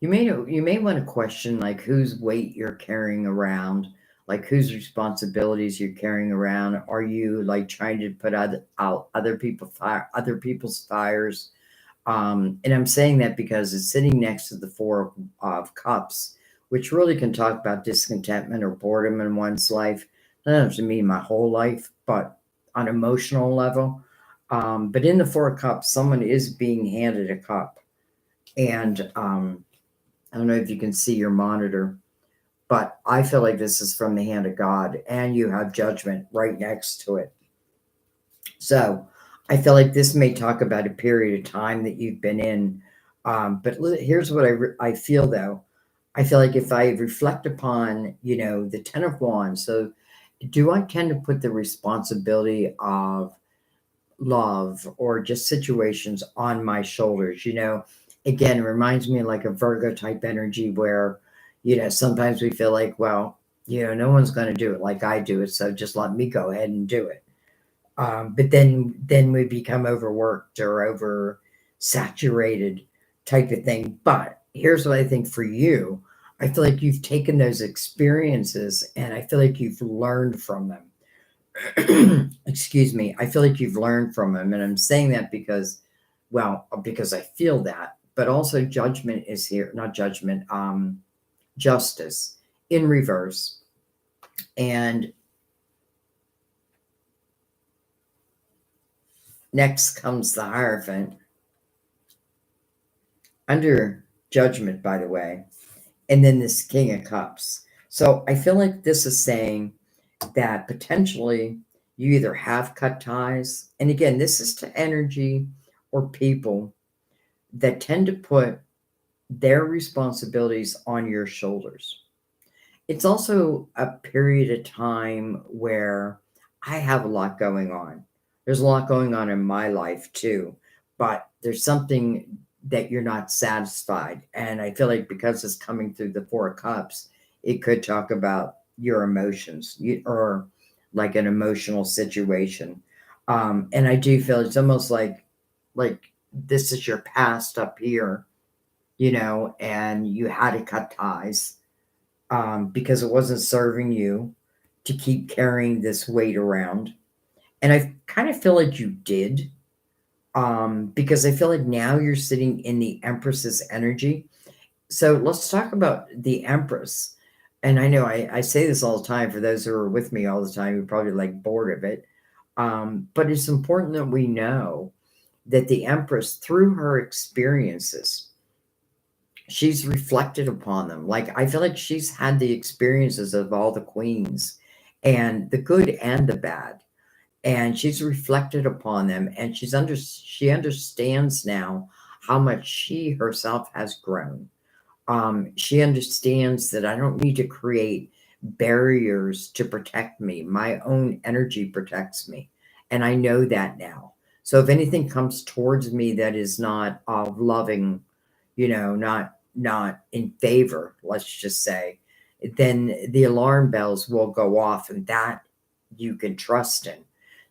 may want to question like whose weight you're carrying around, like whose responsibilities you're carrying around. Are you like trying to put out other people's fires? And I'm saying that because it's sitting next to the Four of Cups, which really can talk about discontentment or boredom in one's life. Not have to mean my whole life, but on emotional level. But in the Four of Cups, someone is being handed a cup. And I don't know if you can see your monitor, but I feel like this is from the hand of God, and you have Judgment right next to it. So I feel like this may talk about a period of time that you've been in. But here's what I feel though. I feel like if I reflect upon, the Ten of Wands, so do I tend to put the responsibility of love or just situations on my shoulders? Again, it reminds me of like a Virgo type energy where, sometimes we feel like, well, no one's going to do it like I do it. So just let me go ahead and do it. But then we become overworked or over saturated type of thing. But here's what I think for you. I feel like you've taken those experiences and I feel like you've learned from them. Excuse me. I feel like you've learned from them. And I'm saying that because I feel that, but also Judgment is here, not Judgment, Justice in reverse. And next comes the Hierophant under Judgment, by the way, and then this King of Cups. So I feel like this is saying that potentially you either have cut ties, and again, this is to energy or people that tend to put their responsibilities on your shoulders. It's also a period of time where I have a lot going on. There's a lot going on in my life too, but there's something that you're not satisfied. And I feel like because it's coming through the Four of Cups, it could talk about your emotions or like an emotional situation. And I do feel it's almost like this is your past up here, and you had to cut ties because it wasn't serving you to keep carrying this weight around. And I kind of feel like you did, because I feel like now you're sitting in the Empress's energy. So let's talk about the Empress. And I know I say this all the time for those who are with me all the time who probably like bored of it. But it's important that we know that the Empress, through her experiences, she's reflected upon them. Like I feel like she's had the experiences of all the queens and the good and the bad. And she's reflected upon them and she understands now how much she herself has grown. She understands that I don't need to create barriers to protect me. My own energy protects me. And I know that now. So if anything comes towards me that is not loving, not in favor, let's just say, then the alarm bells will go off, and that you can trust in.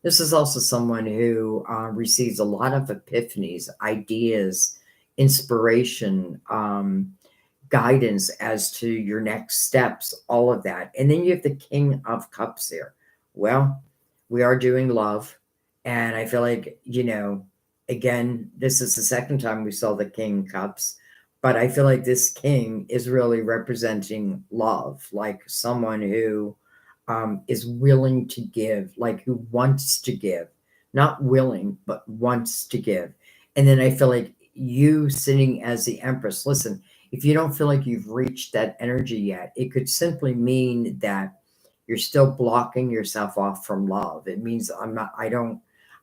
This is also someone who receives a lot of epiphanies, ideas, inspiration, guidance as to your next steps, all of that. And then you have the King of Cups here. Well, we are doing love. And I feel like, again, this is the second time we saw the King Cups, but I feel like this king is really representing love, like someone who is willing to give, like who wants to give, not willing, but wants to give. And then I feel like you sitting as the Empress, listen, if you don't feel like you've reached that energy yet, it could simply mean that you're still blocking yourself off from love. It means I'm not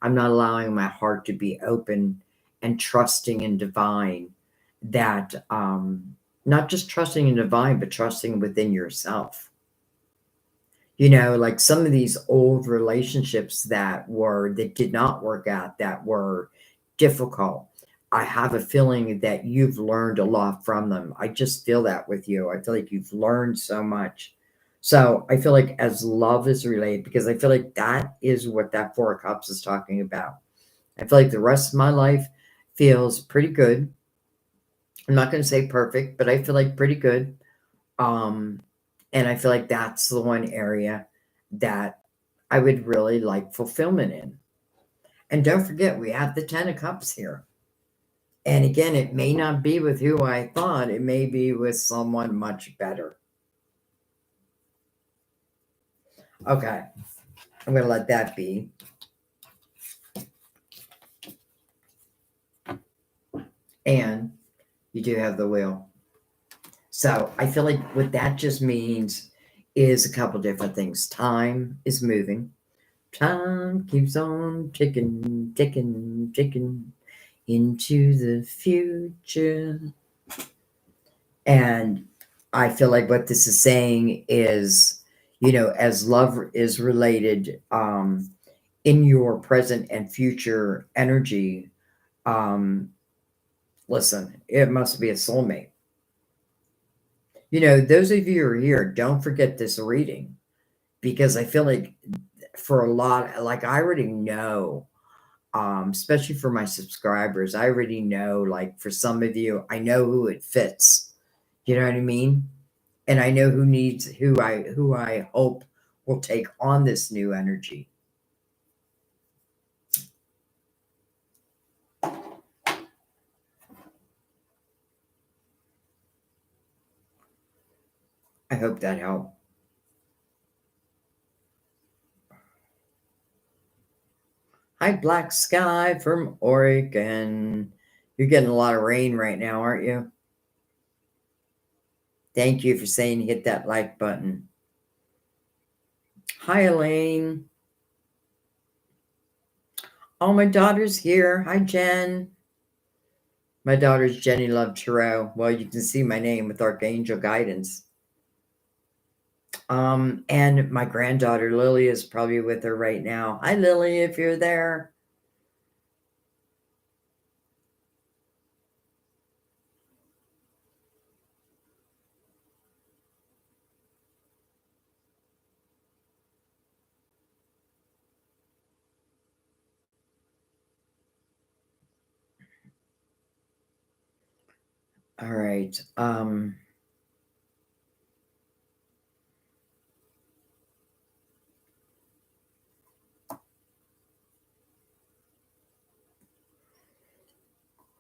allowing my heart to be open and trusting in divine, that not just trusting in divine, but trusting within yourself. Like some of these old relationships that did not work out, that were difficult. I have a feeling that you've learned a lot from them. I just feel that with you. I feel like you've learned so much. So I feel like as love is related, because I feel like that is what that Four of Cups is talking about. I feel like the rest of my life feels pretty good. I'm not going to say perfect, but I feel like pretty good. Um, and I feel like that's the one area that I would really like fulfillment in. And don't forget, we have the Ten of Cups here. And again, it may not be with who I thought, it may be with someone much better. Okay, I'm going to let that be. And you do have the wheel. So I feel like what that just means is a couple different things. Time is moving. Time keeps on ticking, ticking, ticking into the future. And I feel like what this is saying is, as love is related in your present and future energy, listen, it must be a soulmate. Those of you who are here, don't forget this reading, because I feel like for a lot, like I already know, especially for my subscribers, I already know, like for some of you, I know who it fits. You know what I mean? And I know who I hope will take on this new energy. I hope that helped. Hi, Black Sky from Oregon. You're getting a lot of rain right now, aren't you? Thank you for saying hit that like button. Hi, Elaine. Oh, my daughter's here. Hi, Jen. My daughter's Jenny Love Tarot. Well, you can see my name with Archangel Guidance. And my granddaughter Lily is probably with her right now. Hi, Lily, if you're there. All right.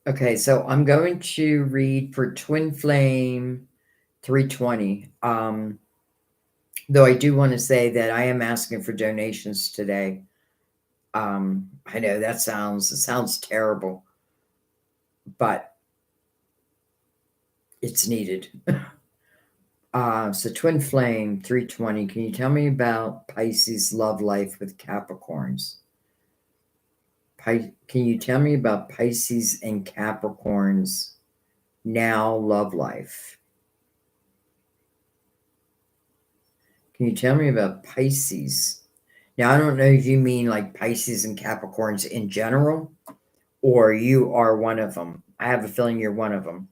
Okay, so I'm going to read for Twin Flame 320. Though I do want to say that I am asking for donations today. I know that sounds terrible, but it's needed. So Twin Flame 320, can you tell me about Pisces love life with Capricorns? Can you tell me about Pisces and Capricorns now love life? Can you tell me about Pisces? Now, I don't know if you mean like Pisces and Capricorns in general, or you are one of them. I have a feeling you're one of them.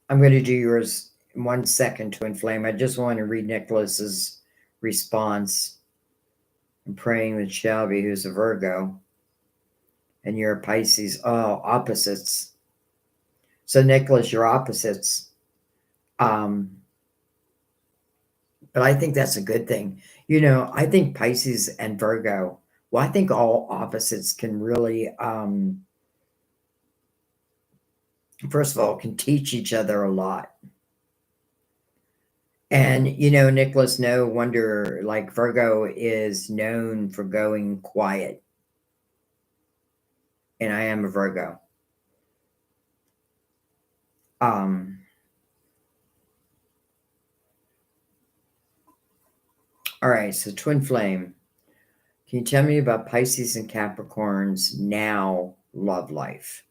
I'm going to do yours in 1 second, Twin Flame. I just want to read Nicholas's response. I'm praying with Shelby, who's a Virgo, and you're a Pisces. Oh, opposites. So, Nicholas, you're opposites. But I think that's a good thing. You know, I think Pisces and Virgo, well, I think all opposites can really, first of all, can teach each other a lot. And, you know, Nicholas, no wonder, like Virgo is known for going quiet. And I am a Virgo. Um, all right, so Twin Flame. Can you tell me about Pisces and Capricorns now love life?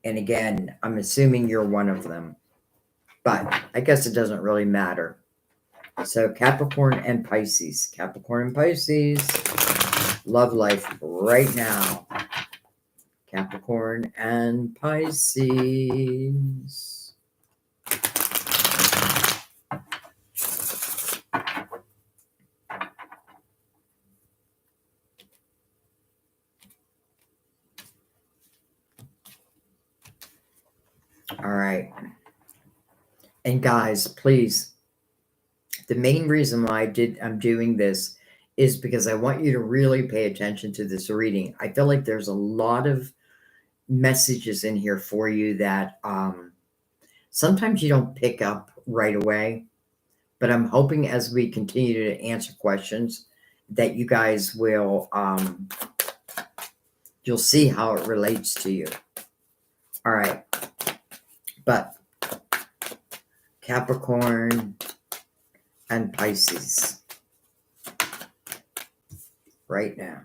And again, I'm assuming you're one of them, but I guess it doesn't really matter. So Capricorn and Pisces. Capricorn and Pisces. Love life right now. Capricorn and Pisces. All right. And guys, please, the main reason why I'm doing this is because I want you to really pay attention to this reading. I feel like there's a lot of messages in here for you that sometimes you don't pick up right away, but I'm hoping as we continue to answer questions that you guys will you'll see how it relates to you. All right. But Capricorn and Pisces right now.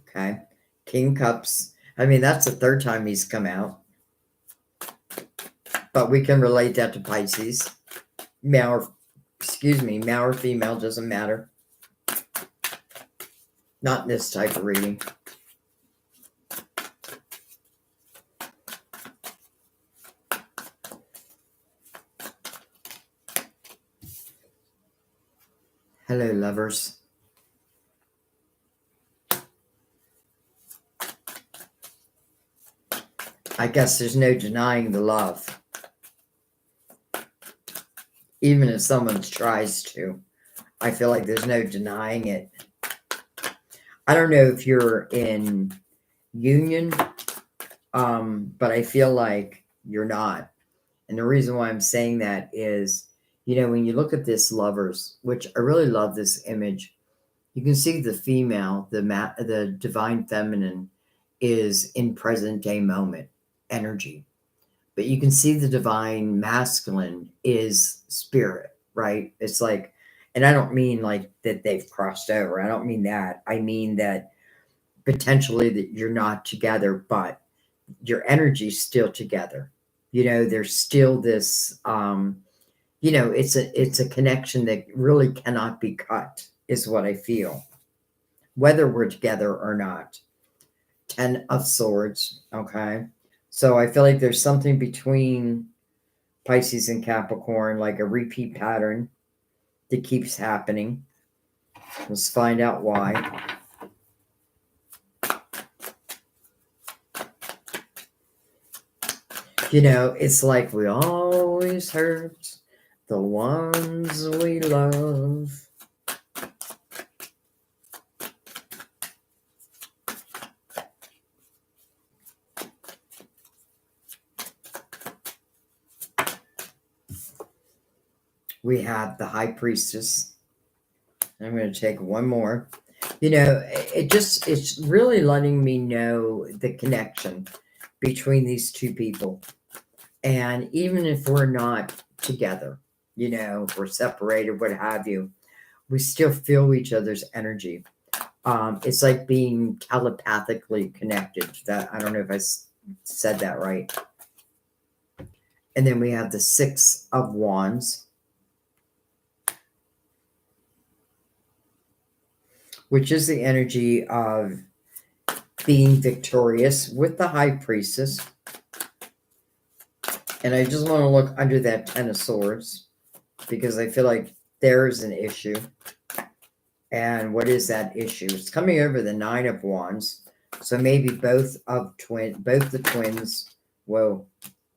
Okay. King Cups. I mean, that's the third time he's come out. But we can relate that to Pisces. Male or female, doesn't matter. Not in this type of reading. Hello, lovers. I guess there's no denying the love. Even if someone tries to, I feel like there's no denying it. I don't know if you're in union, but I feel like you're not. And the reason why I'm saying that is, you know, when you look at this lovers, which I really love this image, you can see the female, the divine feminine, is in present day moment energy. But you can see the divine masculine is spirit, right? It's like, and I don't mean like that they've crossed over. I don't mean that. I mean that potentially that you're not together, but your energy's still together. There's still this it's a connection that really cannot be cut, is what I feel, whether we're together or not. 10 of Swords, okay? So I feel like there's something between Pisces and Capricorn, like a repeat pattern that keeps happening. Let's find out why. It's like we always hurt the ones we love. We have the High Priestess. I'm going to take one more. It's really letting me know the connection between these two people. And even if we're not together, if we're separated, what have you, we still feel each other's energy. It's like being telepathically connected. That, I don't know if I said that right. And then we have the Six of Wands, which is the energy of being victorious, with the High Priestess. And I just want to look under that 10 of Swords, because I feel like there's an issue. And what is that issue? It's coming over the 9 of Wands. So maybe both the twins, whoa,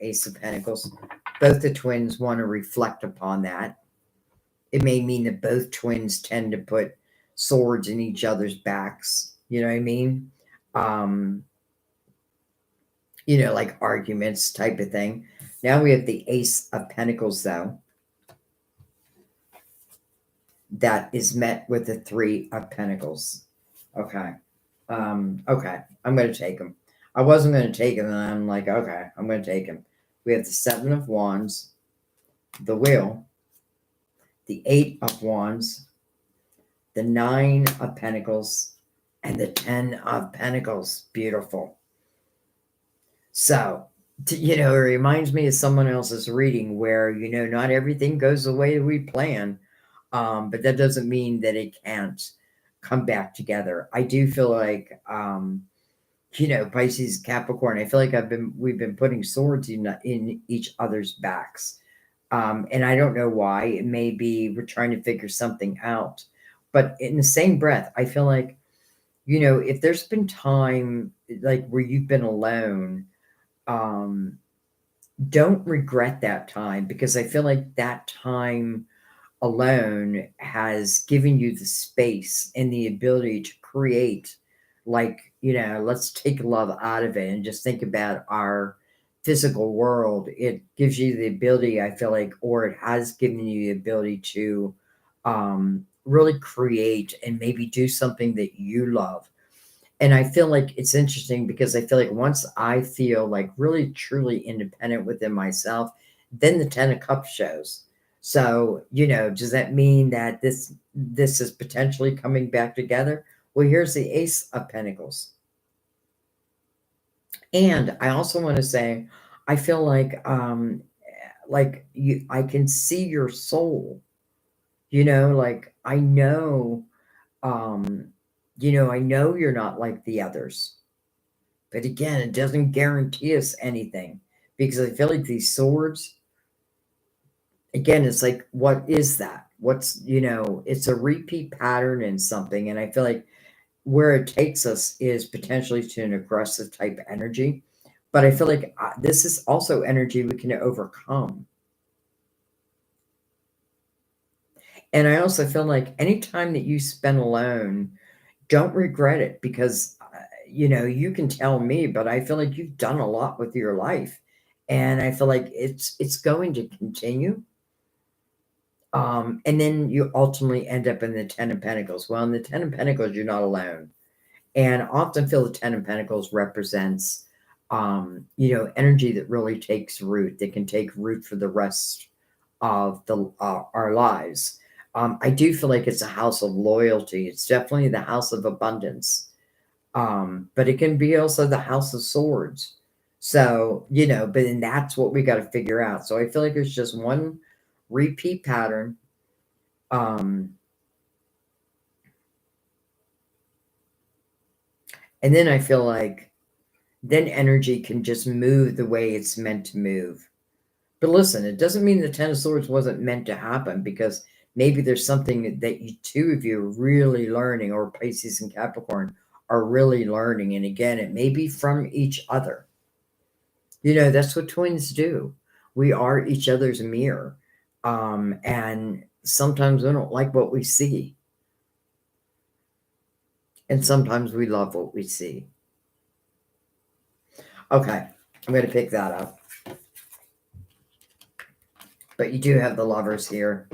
Ace of Pentacles, both the twins want to reflect upon that. It may mean that both twins tend to put swords in each other's backs. You know what I mean? Like arguments type of thing. Now we have the Ace of Pentacles, though. That is met with the Three of Pentacles. Okay. Okay. I'm going to take them. I wasn't going to take them, and I'm like, okay, I'm going to take them. We have the Seven of Wands, the Wheel, the Eight of Wands, the Nine of Pentacles, and the 10 of Pentacles. Beautiful. So, it reminds me of someone else's reading where, not everything goes the way we plan. But that doesn't mean that it can't come back together. I do feel like, Pisces, Capricorn, I feel like we've been putting swords in each other's backs. And I don't know why. It may be we're trying to figure something out. But in the same breath, I feel like, if there's been time like where you've been alone, don't regret that time, because I feel like that time alone has given you the space and the ability to create, like, let's take love out of it and just think about our physical world. It gives you the ability, I feel like, or it has given you the ability to really create and maybe do something that you love. And I feel like it's interesting, because I feel like once I feel like really truly independent within myself, then the 10 of Cups shows. So, does that mean that this is potentially coming back together? Well, here's the Ace of Pentacles. And I also want to say, I feel like I can see your soul. Like I know, I know you're not like the others. But again, it doesn't guarantee us anything, because I feel like these swords, again, it's like, what is that? It's a repeat pattern in something. And I feel like where it takes us is potentially to an aggressive type energy. But I feel like this is also energy we can overcome. And I also feel like anytime that you spend alone, don't regret it, because, you can tell me, but I feel like you've done a lot with your life. And I feel like it's going to continue. And then you ultimately end up in the 10 of Pentacles. Well, in the 10 of Pentacles, you're not alone. And I often feel the Ten of Pentacles represents, energy that really takes root, that can take root for the rest of our lives. I do feel like it's a house of loyalty. It's definitely the house of abundance. But it can be also the house of swords. So, but then that's what we got to figure out. So I feel like there's just one repeat pattern. And then I feel like then energy can just move the way it's meant to move. But listen, it doesn't mean the Ten of Swords wasn't meant to happen, because maybe there's something that you two of you are really learning, or Pisces and Capricorn are really learning. And again, it may be from each other. That's what twins do. We are each other's mirror. And sometimes we don't like what we see. And sometimes we love what we see. Okay, I'm going to pick that up. But you do have the Lovers here.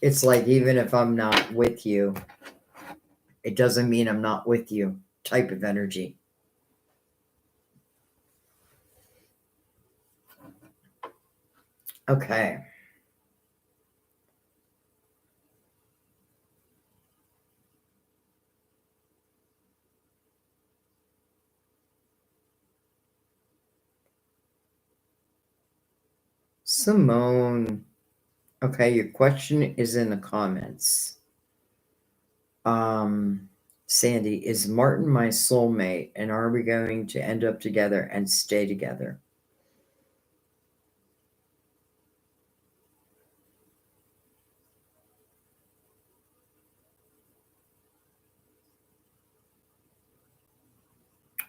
It's like, even if I'm not with you, it doesn't mean I'm not with you type of energy. Okay. Simone. Okay, your question is in the comments. Sandy, is Martin my soulmate, and are we going to end up together and stay together?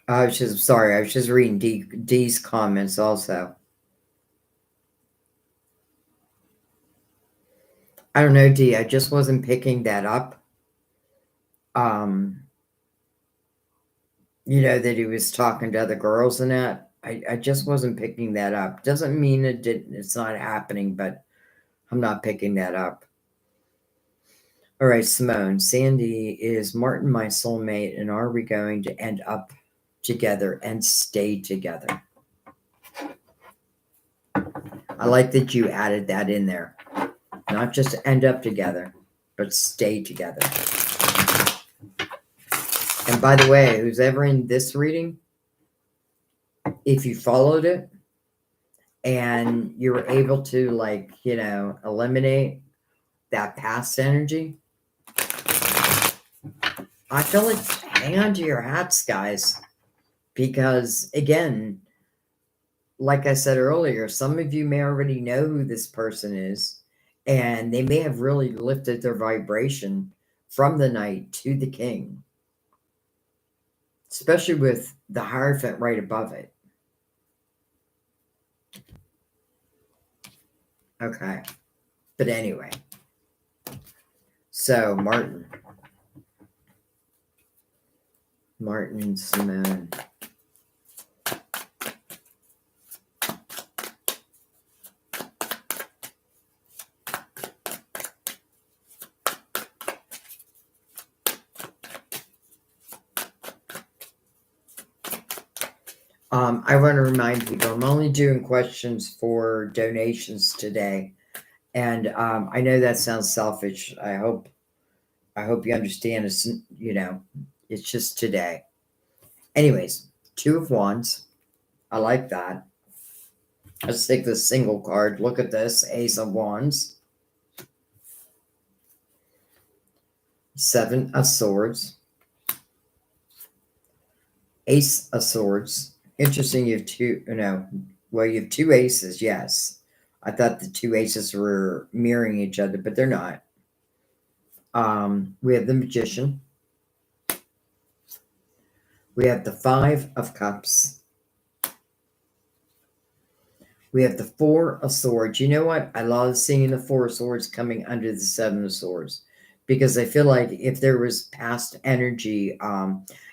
I was just reading D's comments also. I don't know, D, I just wasn't picking that up. That he was talking to other girls and that. I just wasn't picking that up. Doesn't mean it's not happening, but I'm not picking that up. All right, Simone. Sandy, is Martin my soulmate, and are we going to end up together and stay together? I like that you added that in there. Not just end up together, but stay together. And by the way, who's ever in this reading, if you followed it and you were able to, eliminate that past energy, I feel like hang on to your hats, guys. Because again, like I said earlier, some of you may already know who this person is, and they may have really lifted their vibration from the Knight to the King, especially with the Hierophant right above it. Okay. But anyway. So, Martin and Simone. I want to remind people, I'm only doing questions for donations today. And I know that sounds selfish. I hope you understand. It's just today. Anyways, Two of Wands. I like that. Let's take this single card. Look at this. Ace of Wands. Seven of Swords. Ace of Swords. Interesting, you have two, you have two aces, yes. I thought the two aces were mirroring each other, but they're not. We have the Magician. We have the Five of Cups. We have the Four of Swords. You know what? I love seeing the Four of Swords coming under the Seven of Swords, because I feel like if there was past energy,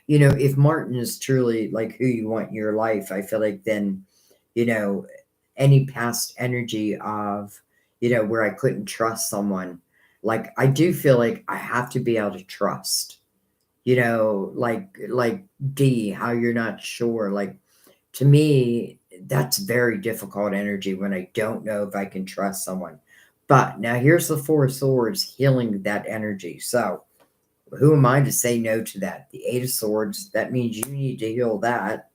if Martin is truly like who you want in your life, I feel like then, any past energy of, where I couldn't trust someone, Like, I do feel like I have to be able to trust, like D, how you're not sure. Like, to me, that's very difficult energy when I don't know if I can trust someone. But now here's the Four of Swords healing that energy. So who am I to say no to that? The Eight of Swords, that means you need to heal that.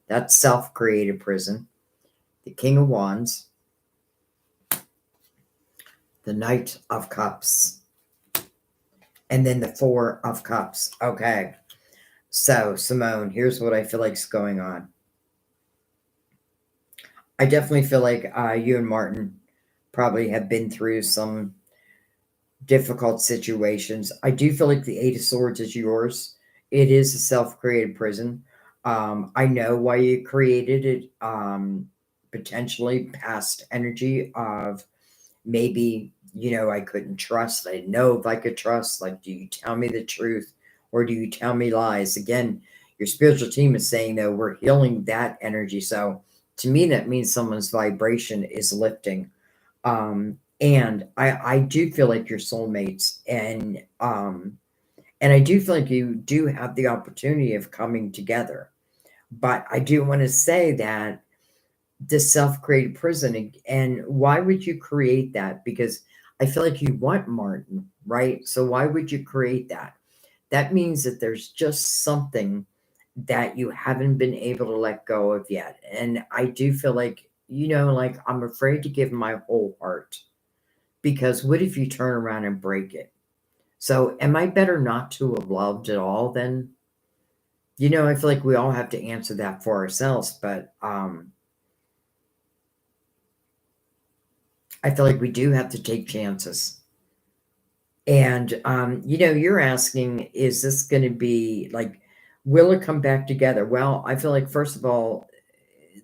That's self-created prison. The King of Wands, the Knight of Cups, and then the Four of Cups. Okay. So, Simone, here's what I feel like's going on. I definitely feel like you and Martin probably have been through some difficult situations. I do feel like the Eight of Swords is yours. It is a self-created prison. I know why you created it. Potentially past energy of maybe, I couldn't trust. I didn't know if I could trust. Like, do you tell me the truth or do you tell me lies? Again, your spiritual team is saying, though, we're healing that energy. So to me, that means someone's vibration is lifting. And I do feel like you're soulmates, and I do feel like you do have the opportunity of coming together. But I do want to say that the self-created prison, and why would you create that? Because I feel like you want Martin, right? So why would you create that? That means that there's just something that you haven't been able to let go of yet. And I do feel like, like I'm afraid to give my whole heart, because what if you turn around and break it? So am I better not to have loved at all then? I feel like we all have to answer that for ourselves, but I feel like we do have to take chances. And you're asking, is this going to be like, will it come back together? Well, I feel like, first of all,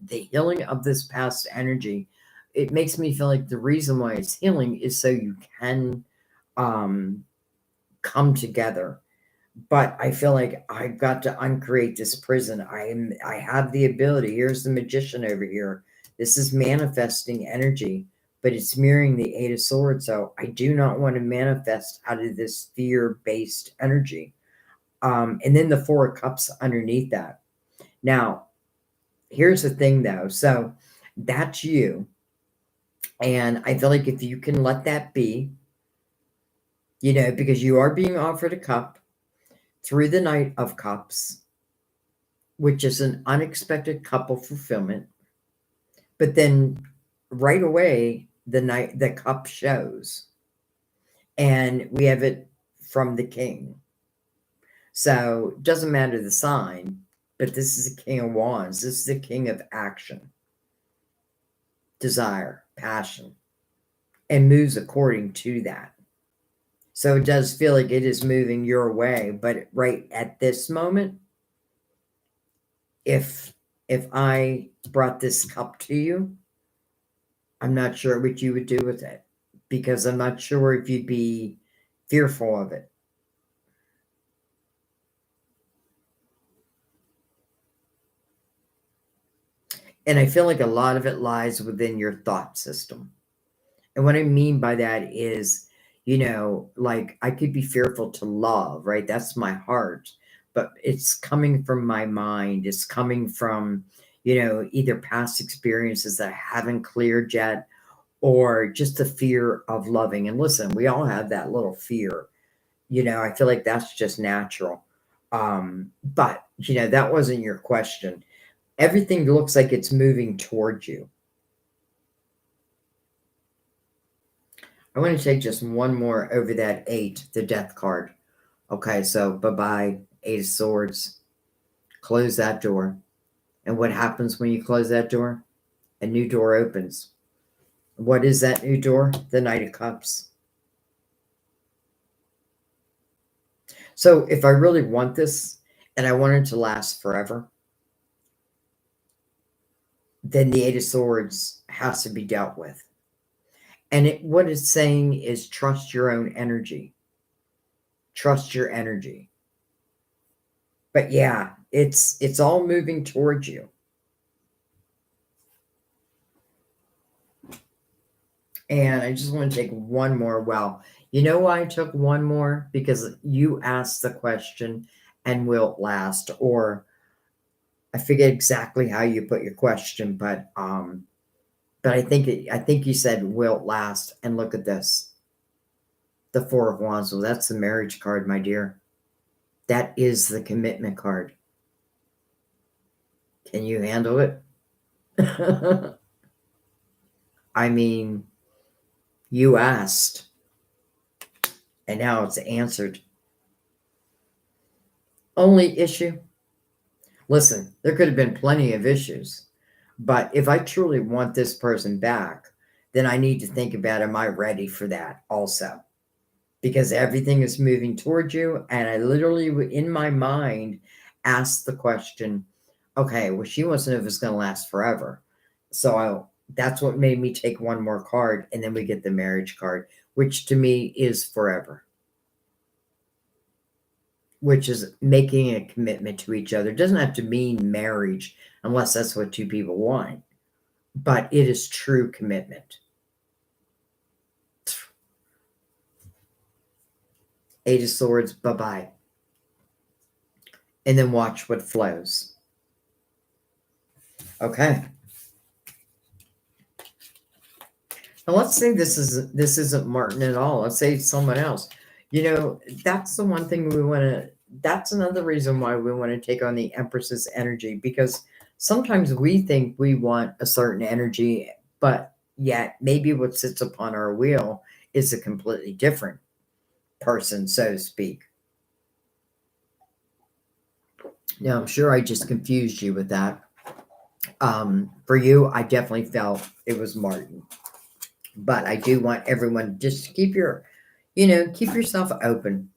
the healing of this past energy, it makes me feel like the reason why it's healing is so you can um come together. But I feel like I've got to uncreate this prison. I have the ability. Here's the magician over here. This is manifesting energy, but it's mirroring the Eight of Swords. So I do not want to manifest out of this fear-based energy. And then the Four of Cups underneath that. Now, here's the thing though. So that's you. And I feel like if you can let that be, because you are being offered a cup through the Knight of Cups, which is an unexpected couple fulfillment. But then right away, the cup shows, and we have it from the king. So it doesn't matter the sign, but this is the King of Wands. This is the king of action, desire, passion, and moves according to that. So it does feel like it is moving your way, but right at this moment, if I brought this cup to you, I'm not sure what you would do with it, because I'm not sure if you'd be fearful of it. And I feel like a lot of it lies within your thought system. And what I mean by that is, like I could be fearful to love, right? That's my heart, but it's coming from my mind. It's coming from, either past experiences that I haven't cleared yet, or just the fear of loving. And listen, we all have that little fear. I feel like that's just natural. But, that wasn't your question. Everything looks like it's moving towards you. I want to take just one more over that 8, the Death card. Okay, so bye-bye, 8 of Swords. Close that door. And what happens when you close that door? A new door opens. What is that new door? The Knight of Cups. So if I really want this and I want it to last forever, then the 8 of Swords has to be dealt with. And what it's saying is trust your own energy. Trust your energy. But yeah, it's all moving towards you. And I just want to take one more. Well, You know why I took one more? Because you asked the question, and will it last? Or I forget exactly how you put your question, but I think you said will it last? And look at this, the Four of Wands. Well, that's the marriage card, my dear. That is the commitment card. Can you handle it? I mean, you asked, and now it's answered. Only issue. Listen, there could have been plenty of issues, but if I truly want this person back, then I need to think about, am I ready for that also? Because everything is moving towards you. And I literally, in my mind, asked the question, okay, well, she wants to know if it's going to last forever. That's what made me take one more card. And then we get the marriage card, which to me is forever, which is making a commitment to each other. It doesn't have to mean marriage unless that's what two people want, but it is true commitment. Eight of Swords, bye-bye. And then watch what flows. Okay. Now let's say this isn't Martin at all. Let's say it's someone else. You know, that's the one thing we want to, that's another reason why we want to take on the Empress's energy, because sometimes we think we want a certain energy, but yet maybe what sits upon our wheel is a completely different person, so to speak. Now, I'm sure I just confused you with that. For you, I definitely felt it was Martin. But I do want everyone just to keep keep yourself open.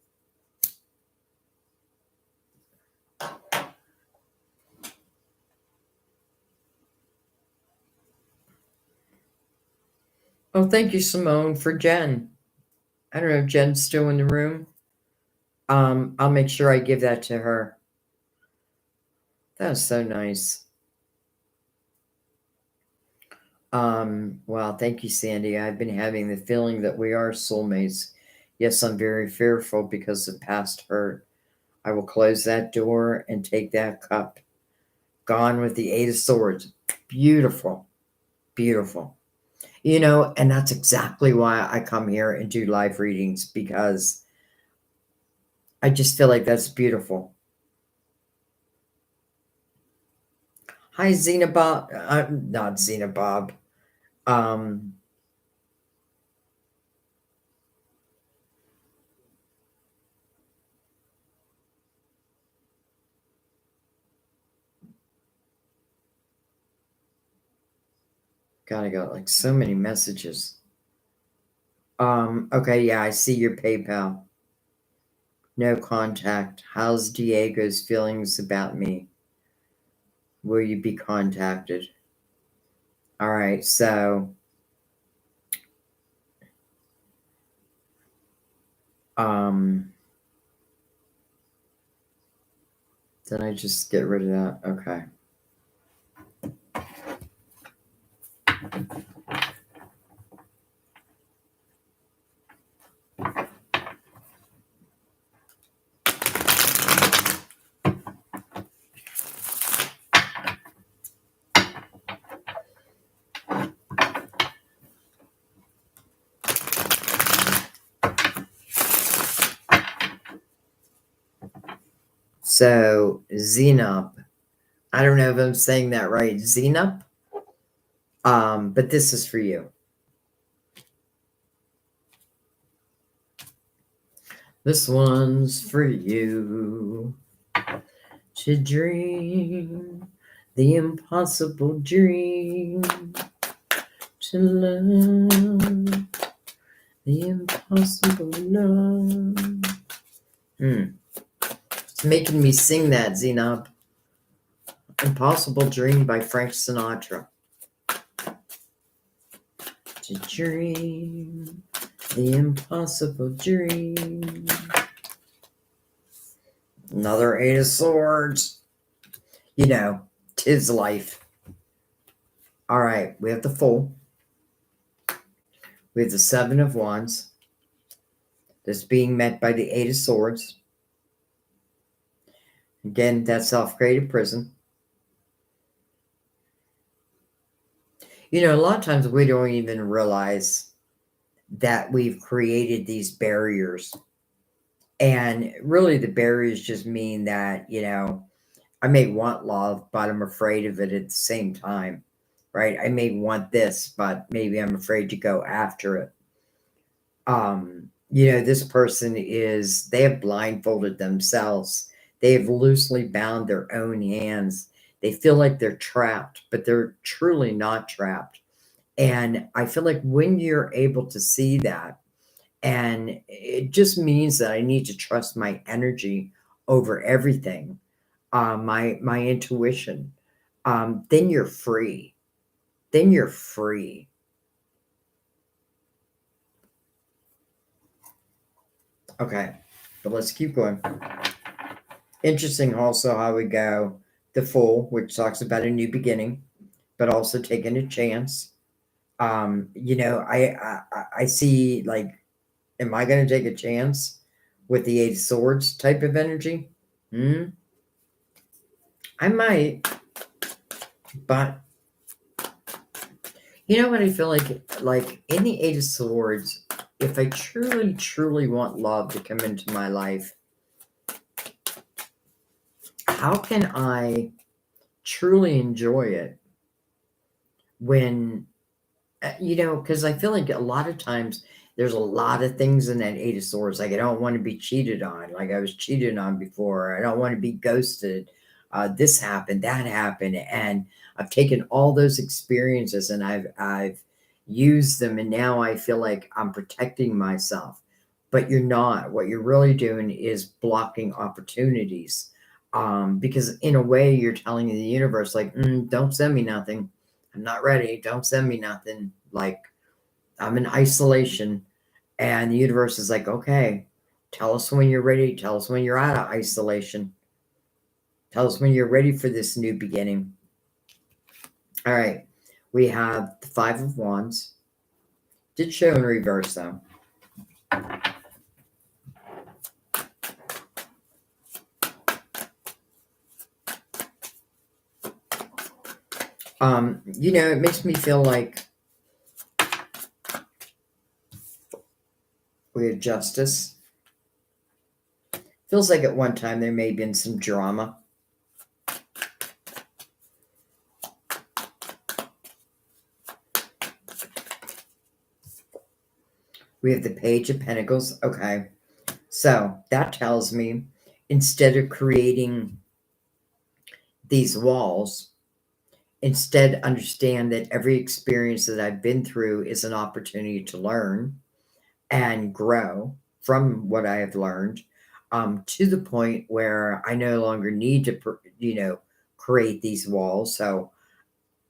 Oh, thank you, Simone, for Jen. I don't know if Jen's still in the room. I'll make sure I give that to her. That was so nice. Wow, thank you, Sandy. I've been having the feeling that we are soulmates. Yes, I'm very fearful because of past hurt. I will close that door and take that cup. Gone with the Eight of Swords. Beautiful. Beautiful. You know, and that's exactly why I come here and do live readings, because I just feel like that's beautiful. Hi, Zena Bob. Not Zena Bob. Um, God, I got like so many messages. Okay, yeah, I see your PayPal. No contact. How's Diego's feelings about me? Will you be contacted? All right, so did I just get rid of that? Okay. So Zena, I don't know if I'm saying that right. Zena. But this is for you. This one's for you. To dream the impossible dream. To love the impossible love. It's making me sing that, Zena. Impossible Dream by Frank Sinatra. To dream the impossible dream. Another Eight of Swords. You know, 'tis life. All right, we have the Fool. We have the Seven of Wands. That's being met by the Eight of Swords. Again, that self-created prison. You know, a lot of times we don't even realize that we've created these barriers. And really, the barriers just mean that, you know, I may want love, but I'm afraid of it at the same time, right? I may want this, but maybe I'm afraid to go after it. You know, this person is, they have blindfolded themselves. They have loosely bound their own hands. They feel like they're trapped, but they're truly not trapped. And I feel like when you're able to see that, and it just means that I need to trust my energy over everything, my intuition, then you're free. Then you're free. Okay, but let's keep going. Interesting also how we go the Fool, which talks about a new beginning, but also taking a chance. You know, I see, like, am I going to take a chance with the Eight of Swords type of energy? I might, but you know what I feel like in the Eight of Swords, if I truly, truly want love to come into my life, how can I truly enjoy it when, you know, because I feel like a lot of times there's a lot of things in that Eight of Swords. Like, I don't want to be cheated on, like I was cheated on before. I don't want to be ghosted. This happened, that happened. And I've taken all those experiences and I've used them. And now I feel like I'm protecting myself. But you're not. What you're really doing is blocking opportunities. Because in a way, you're telling the universe, like, don't send me nothing. I'm not ready. Don't send me nothing. Like, I'm in isolation. And the universe is like, okay, tell us when you're ready. Tell us when you're out of isolation. Tell us when you're ready for this new beginning. All right. We have the Five of Wands. Did show in reverse, though. You know, it makes me feel like we have justice. Feels like at one time there may have been some drama. We have the Page of Pentacles. Okay. So that tells me instead of creating these walls, instead understand that every experience that I've been through is an opportunity to learn and grow from what I have learned, to the point where I no longer need to, you know, create these walls. So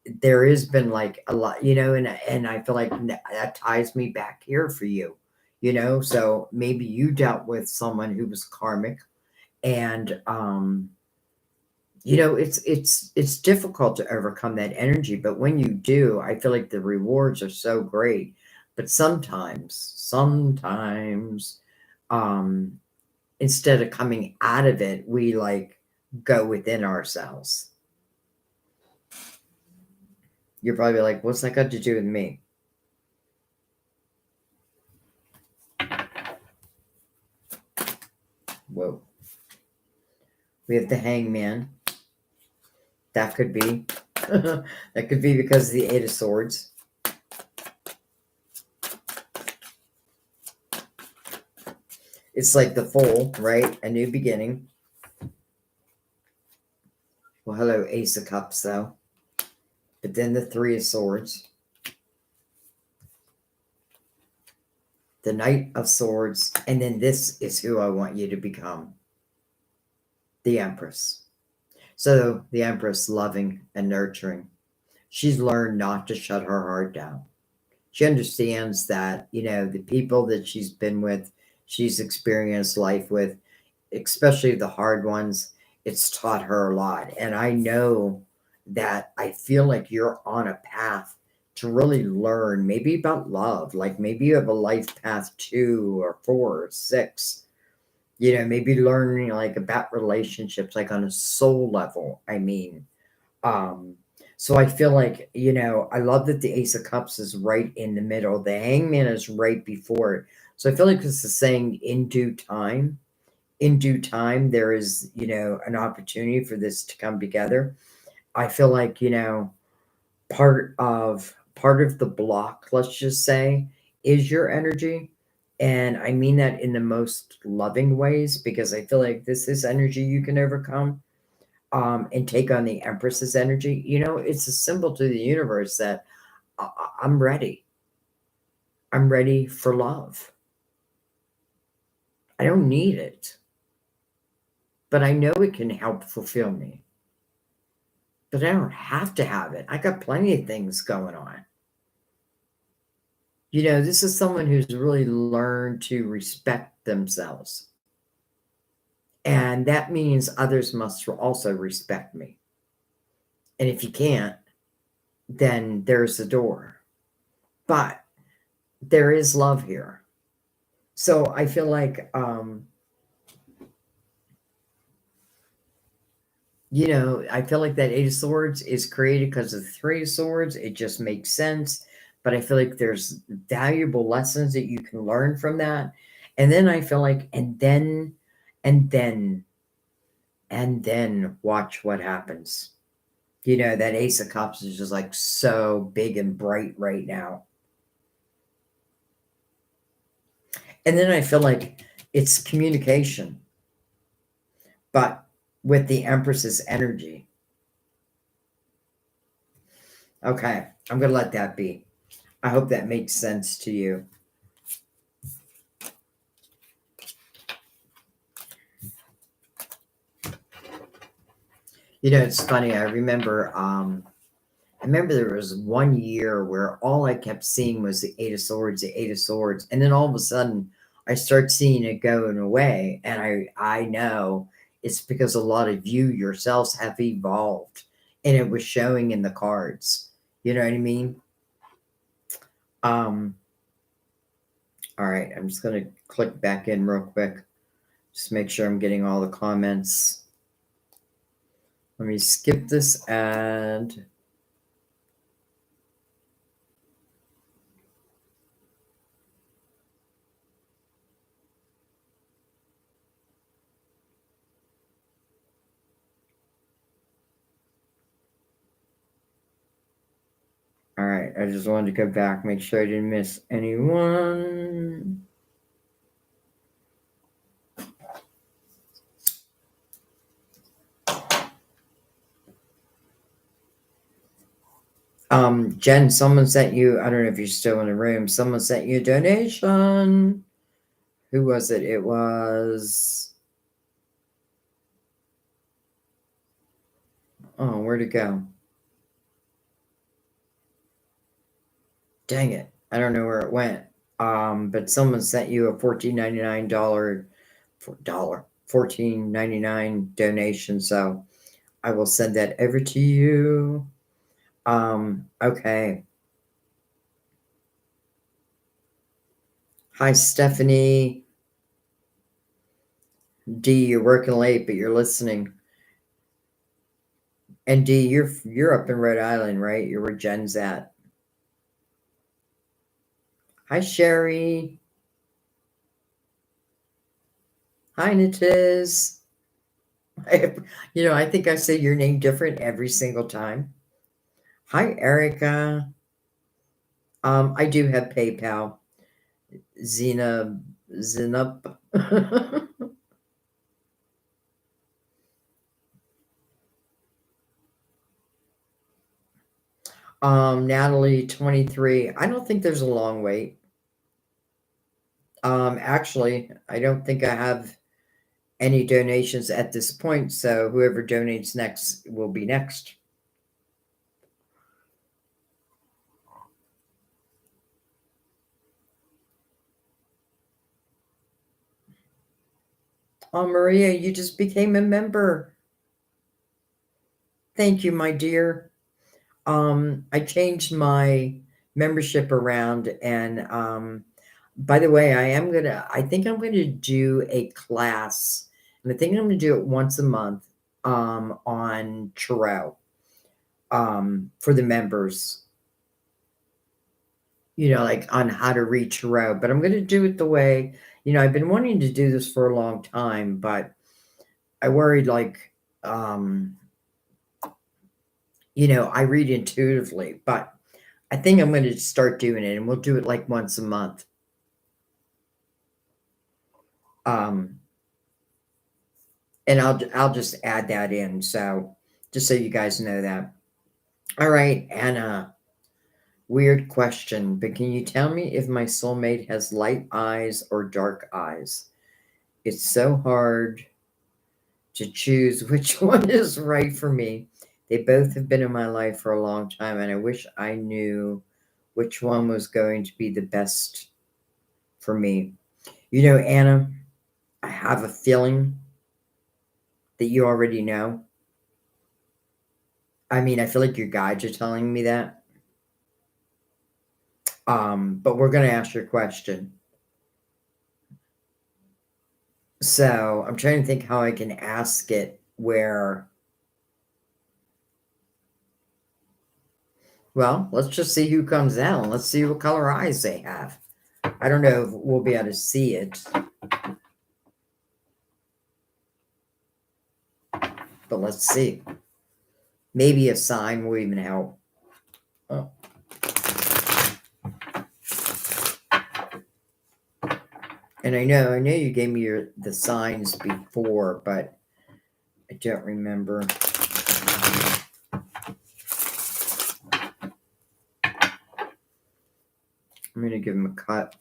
there has been like a lot, you know, and I feel like that ties me back here for you, you know. So maybe you dealt with someone who was karmic, and you know, it's difficult to overcome that energy, but when you do, I feel like the rewards are so great. But sometimes, um, instead of coming out of it, we like go within ourselves. You're probably like, what's that got to do with me? Whoa. We have the Hangman. That could be. That could be because of the Eight of Swords. It's like the Fool, right? A new beginning. Well, hello, Ace of Cups, though. But then the Three of Swords. The Knight of Swords. And then this is who I want you to become. The Empress. So the Empress, loving and nurturing. She's learned not to shut her heart down. She understands that, you know, the people that she's been with, she's experienced life with, especially the hard ones, it's taught her a lot. And I know that I feel like you're on a path to really learn maybe about love. Like maybe you have a life path 2 or 4 or 6. Maybe learning like about relationships, like on a soul level. I mean, um, so I feel like, I love that the Ace of Cups is right in the middle. The Hangman is right before it. So I feel like this is saying in due time, there is, an opportunity for this to come together. I feel like, part of the block, let's just say, is your energy. And I mean that in the most loving ways, because I feel like this is energy you can overcome, and take on the Empress's energy. It's a symbol to the universe that I'm ready. I'm ready for love. I don't need it, but I know it can help fulfill me. But I don't have to have it. I got plenty of things going on. This is someone who's really learned to respect themselves. And that means others must also respect me. And if you can't, then there's the door. But there is love here. So I feel like, I feel like that Eight of Swords is created because of the Three of Swords. It just makes sense. But I feel like there's valuable lessons that you can learn from that. And then I feel like, and then watch what happens. That Ace of Cups is just like so big and bright right now. And then I feel like it's communication, but with the Empress's energy. Okay, I'm going to let that be. I hope that makes sense to you. It's funny. I remember there was one year where all I kept seeing was the Eight of Swords, the Eight of Swords. And then all of a sudden I start seeing it going away. And I know it's because a lot of you yourselves have evolved, and it was showing in the cards. You know what I mean? All right. I'm just going to click back in real quick. Just make sure I'm getting all the comments. Let me skip this ad. All right, I just wanted to go back, make sure I didn't miss anyone. Jen, someone sent you, I don't know if you're still in the room, someone sent you a donation. Who was it? It was, oh, where'd it go? Dang it. I don't know where it went. But someone sent you a $14.99 $14.99 donation, so I will send that over to you. Okay. Hi, Stephanie. D, you're working late, but you're listening. And D, you're up in Rhode Island, right? You're where Jen's at. Hi, Sherry. Hi, Natiz. I think I say your name different every single time. Hi, Erica. I do have PayPal. Zena. Natalie, 23. I don't think there's a long wait. Actually, I don't think I have any donations at this point, so whoever donates next will be next. Oh, Maria, you just became a member. Thank you, my dear. I changed my membership around. And by the way, I think I'm gonna do a class, and I think I'm gonna do it once a month on tarot for the members. Like on how to read tarot. But I'm gonna do it the way, I've been wanting to do this for a long time, but I worried like I read intuitively, but I think I'm going to start doing it, and we'll do it like once a month. And I'll just add that in, so just so you guys know that. All right, Anna. Weird question, but can you tell me if my soulmate has light eyes or dark eyes? It's so hard to choose which one is right for me. They both have been in my life for a long time, and I wish I knew which one was going to be the best for me. Anna, I have a feeling that you already know. I mean, I feel like your guides are telling me that. But we're going to ask your question. So I'm trying to think how I can ask it where. Well, let's just see who comes out. Let's see what color eyes they have. I don't know if we'll be able to see it. But let's see. Maybe a sign will even help. Oh. And I know you gave me the signs before, but I don't remember. I'm going to give him a cut.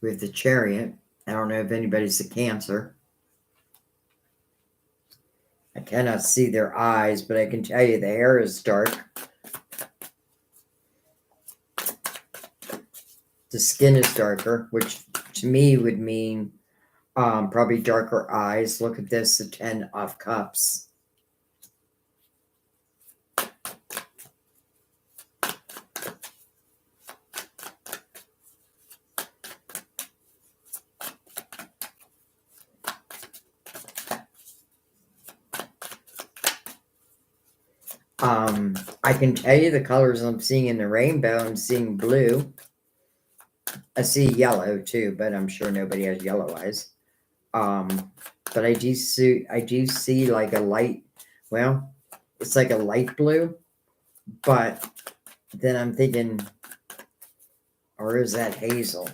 With the Chariot. I don't know if anybody's a Cancer. I cannot see their eyes, but I can tell you the hair is dark. The skin is darker, which to me would mean probably darker eyes. Look at this, the 10 of Cups. I can tell you the colors I'm seeing in the rainbow. I'm seeing blue. I see yellow too, but I'm sure nobody has yellow eyes. But I do see like a light, well, it's like a light blue, but then I'm thinking, or is that hazel?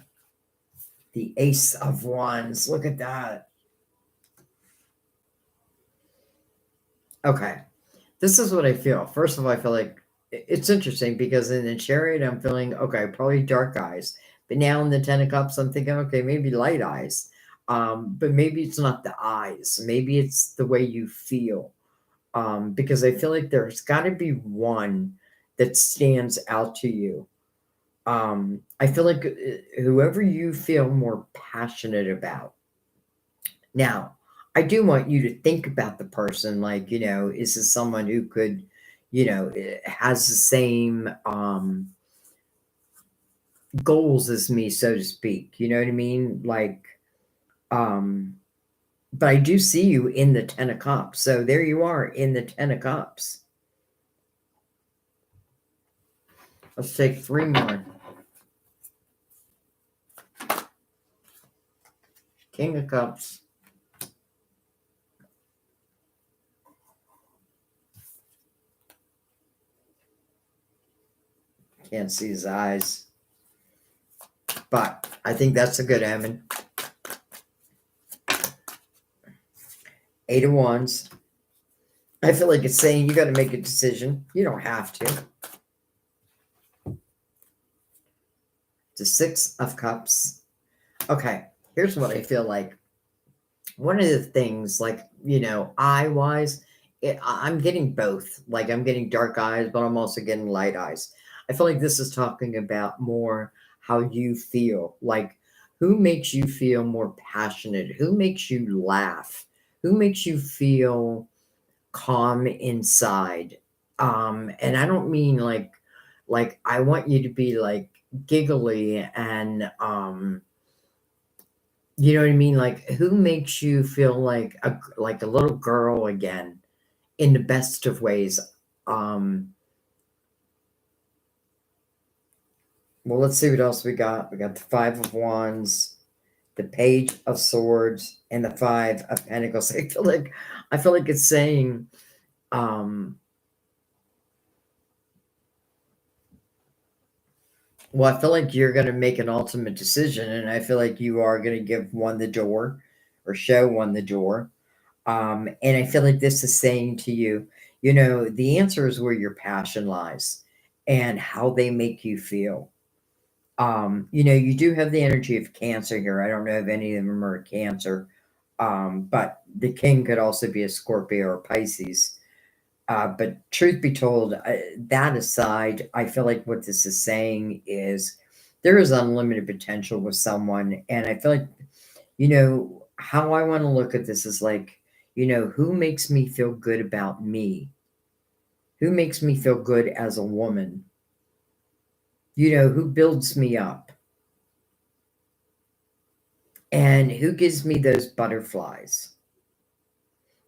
The Ace of Wands. Look at that. Okay. This is what I feel. First of all, I feel like it's interesting because in the Chariot, I'm feeling, okay, probably dark eyes. But now in the 10 of Cups, I'm thinking, okay, maybe light eyes. But maybe it's not the eyes. Maybe it's the way you feel. Because I feel like there's got to be one that stands out to you. I feel like whoever you feel more passionate about. Now, I do want you to think about the person, like, is this someone who could, has the same goals as me, so to speak. You know what I mean? Like, but I do see you in the 10 of Cups. So there you are in the 10 of Cups. Let's take 3 more. King of Cups. Can't see his eyes. But I think that's a good omen. 8 of Wands. I feel like it's saying you got to make a decision. You don't have to. The 6 of Cups. Okay, here's what I feel like. One of the things, like, eye-wise, I'm getting both. Like, I'm getting dark eyes, but I'm also getting light eyes. I feel like this is talking about more how you feel. Like, Who makes you feel more passionate? Who makes you laugh? Who makes you feel calm inside? And I don't mean like I want you to be like giggly and you know what I mean? Like who makes you feel like a little girl again in the best of ways? Um well, let's see what else we got. We got the Five of Wands, the Page of Swords, and the Five of Pentacles. I feel like it's saying well, I feel like you're going to make an ultimate decision, and I feel like you are going to give one the door or show one the door. And I feel like this is saying to you, the answer is where your passion lies and how they make you feel. You do have the energy of Cancer here. I don't know if any of them are Cancer, but the king could also be a Scorpio or Pisces. But truth be told, that aside, I feel like what this is saying is there is unlimited potential with someone. And I feel like, how I want to look at this is like, who makes me feel good about me? Who makes me feel good as a woman? Who builds me up? And who gives me those butterflies?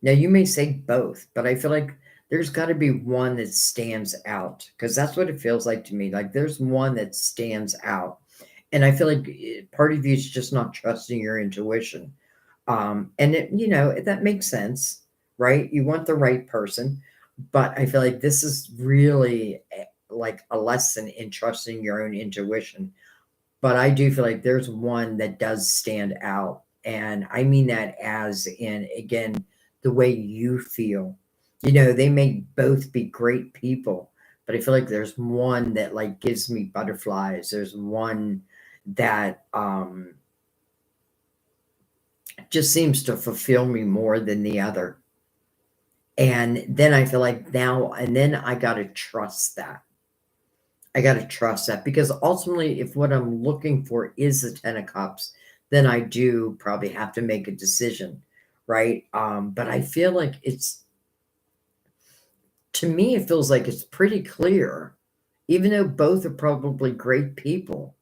Now, you may say both, but I feel like there's got to be one that stands out because that's what it feels like to me. Like there's one that stands out. And I feel like part of you is just not trusting your intuition. And that makes sense, right? You want the right person, but I feel like this is really like a lesson in trusting your own intuition. But I do feel like there's one that does stand out. And I mean that as in, again, the way you feel. They may both be great people, but I feel like there's one that like gives me butterflies. There's one that just seems to fulfill me more than the other. And then I feel like now, and then I got to trust that. I got to trust that because ultimately, if what I'm looking for is the 10 of Cups, then I do probably have to make a decision, right? But I feel like to me, it feels like it's pretty clear, even though both are probably great people.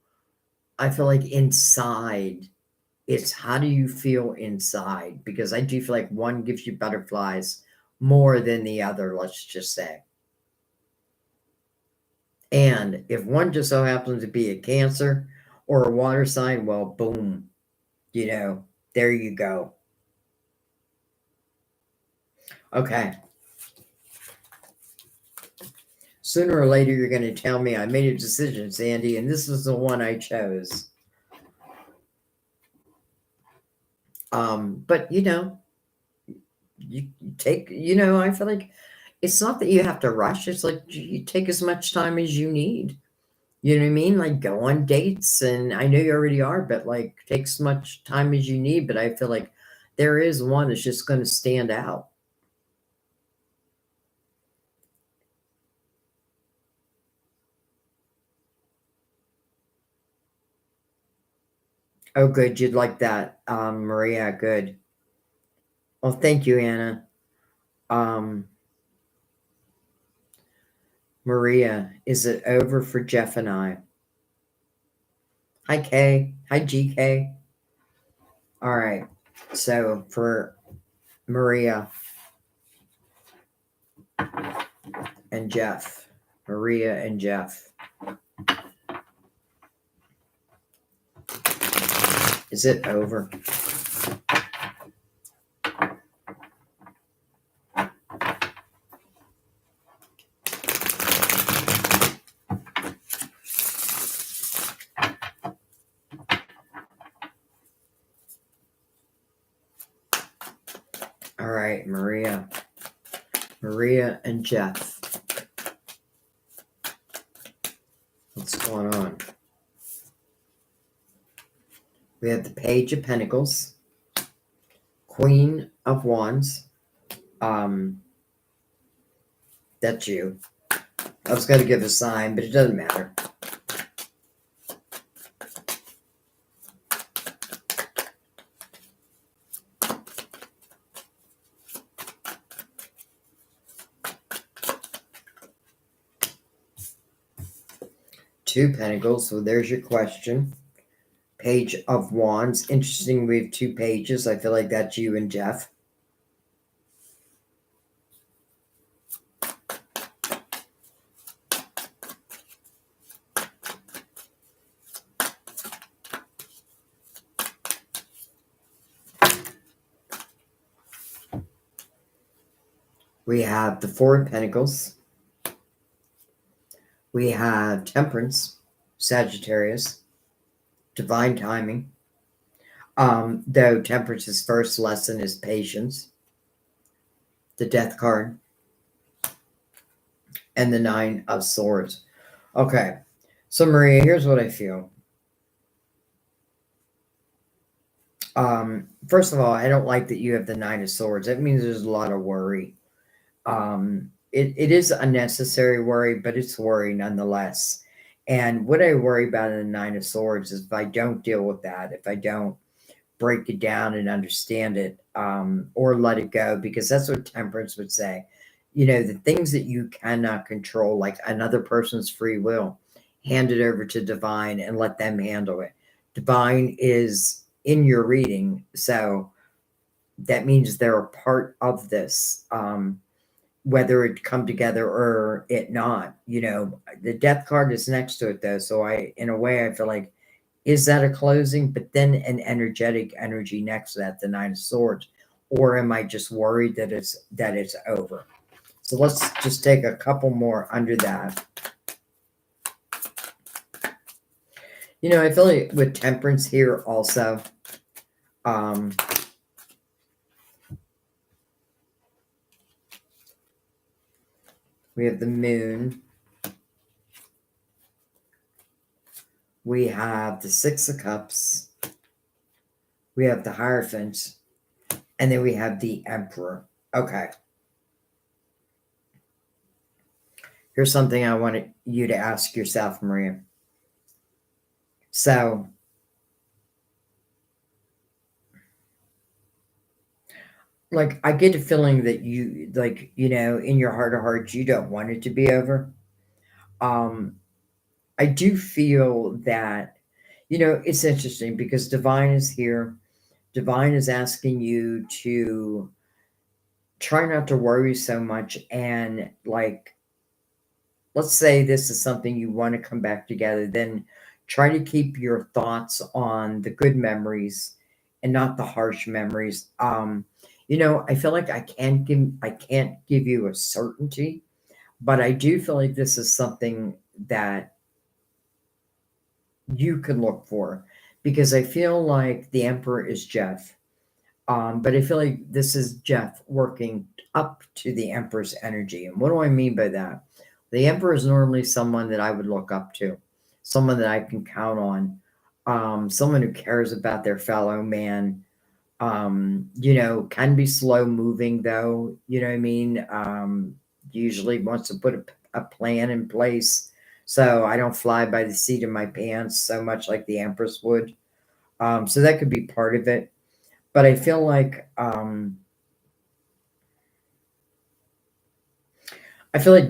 I feel like inside, it's how do you feel inside? Because I do feel like one gives you butterflies more than the other, let's just say. And if one just so happens to be a Cancer or a water sign, well, boom, there you go. Okay. Sooner or later, you're going to tell me I made a decision, Sandy, and this is the one I chose. But you take, I feel like it's not that you have to rush. It's like you take as much time as you need. You know what I mean? Like go on dates, and I know you already are, but like take as much time as you need. But I feel like there is one that's just going to stand out. Oh, good. You'd like that, Maria. Good. Well, thank you, Anna. Um, Maria, is it over for Jeff and I? Hi, Kay. Hi, GK. All right. So for Maria and Jeff, Maria and Jeff, is it over? All right, Maria and Jeff. What's going on? We have the Page of Pentacles, Queen of Wands. That's you. I was going to give a sign, but it doesn't matter. Two Pentacles. So there's your question. Page of Wands. Interesting, we have 2 pages. I feel like that's you and Jeff. We have the 4 of Pentacles. We have Temperance, Sagittarius, divine timing. Though Temperance's first lesson is patience. The Death card. And the 9 of Swords. Okay. So Maria, here's what I feel. First of all, I don't like that you have the 9 of Swords. That means there's a lot of worry. It is unnecessary worry, but it's worry nonetheless. And what I worry about in the 9 of Swords is if I don't deal with that, if I don't break it down and understand it, or let it go, because that's what Temperance would say. You know, the things that you cannot control, like another person's free will, hand it over to Divine and let them handle it. Divine is in your reading, so that means they're a part of this. Whether it come together or it not, you know, the Death card is next to it though. So in a way, I feel like, is that a closing? But then an energetic energy next to that, the 9 of Swords, or am I just worried that it's over? So let's just take a couple more under that. You know, I feel like with Temperance here also, we have the Moon. We have the 6 of Cups. We have the Hierophant. And then we have the Emperor. Okay. Here's something I wanted you to ask yourself, Maria. So, like, I get a feeling that you, like, you know, in your heart of hearts, you don't want it to be over. I do feel that, you know, it's interesting because Divine is here. Divine is asking you to try not to worry so much. And, like, let's say this is something you want to come back together, then try to keep your thoughts on the good memories and not the harsh memories. You know, I feel like I can't give you a certainty, but I do feel like this is something that you can look for, because I feel like the Emperor is Jeff. But I feel like this is Jeff working up to the Emperor's energy. And what do I mean by that? The Emperor is normally someone that I would look up to, someone that I can count on, someone who cares about their fellow man. You know, can be slow moving though, you know what I mean? Usually wants to put a plan in place. So I don't fly by the seat of my pants so much like the Empress would. So that could be part of it. But I feel like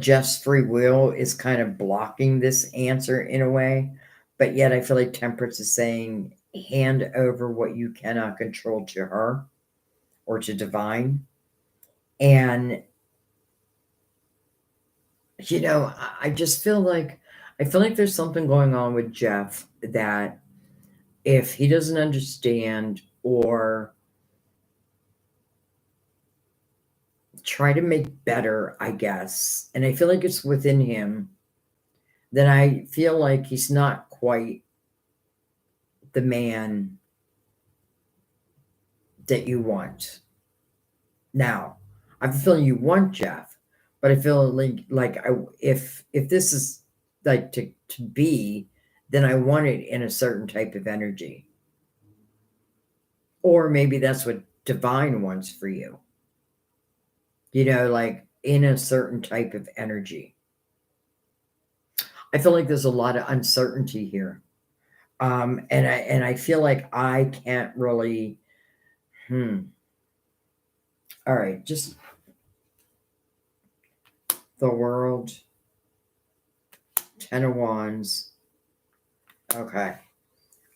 Jeff's free will is kind of blocking this answer in a way. But yet I feel like Temperance is saying, hand over what you cannot control to her or to Divine. And, you know, I just feel like, there's something going on with Jeff that if he doesn't understand or try to make better, I guess, and I feel like it's within him, then I feel like he's not quite the man that you want. Now, I have a feeling you want Jeff, but I feel like if this is like to be, then I want it in a certain type of energy. Or maybe that's what Divine wants for you. You know, like in a certain type of energy. I feel like there's a lot of uncertainty here. And I feel like I can't really, all right, just the World, 10 of Wands, Okay.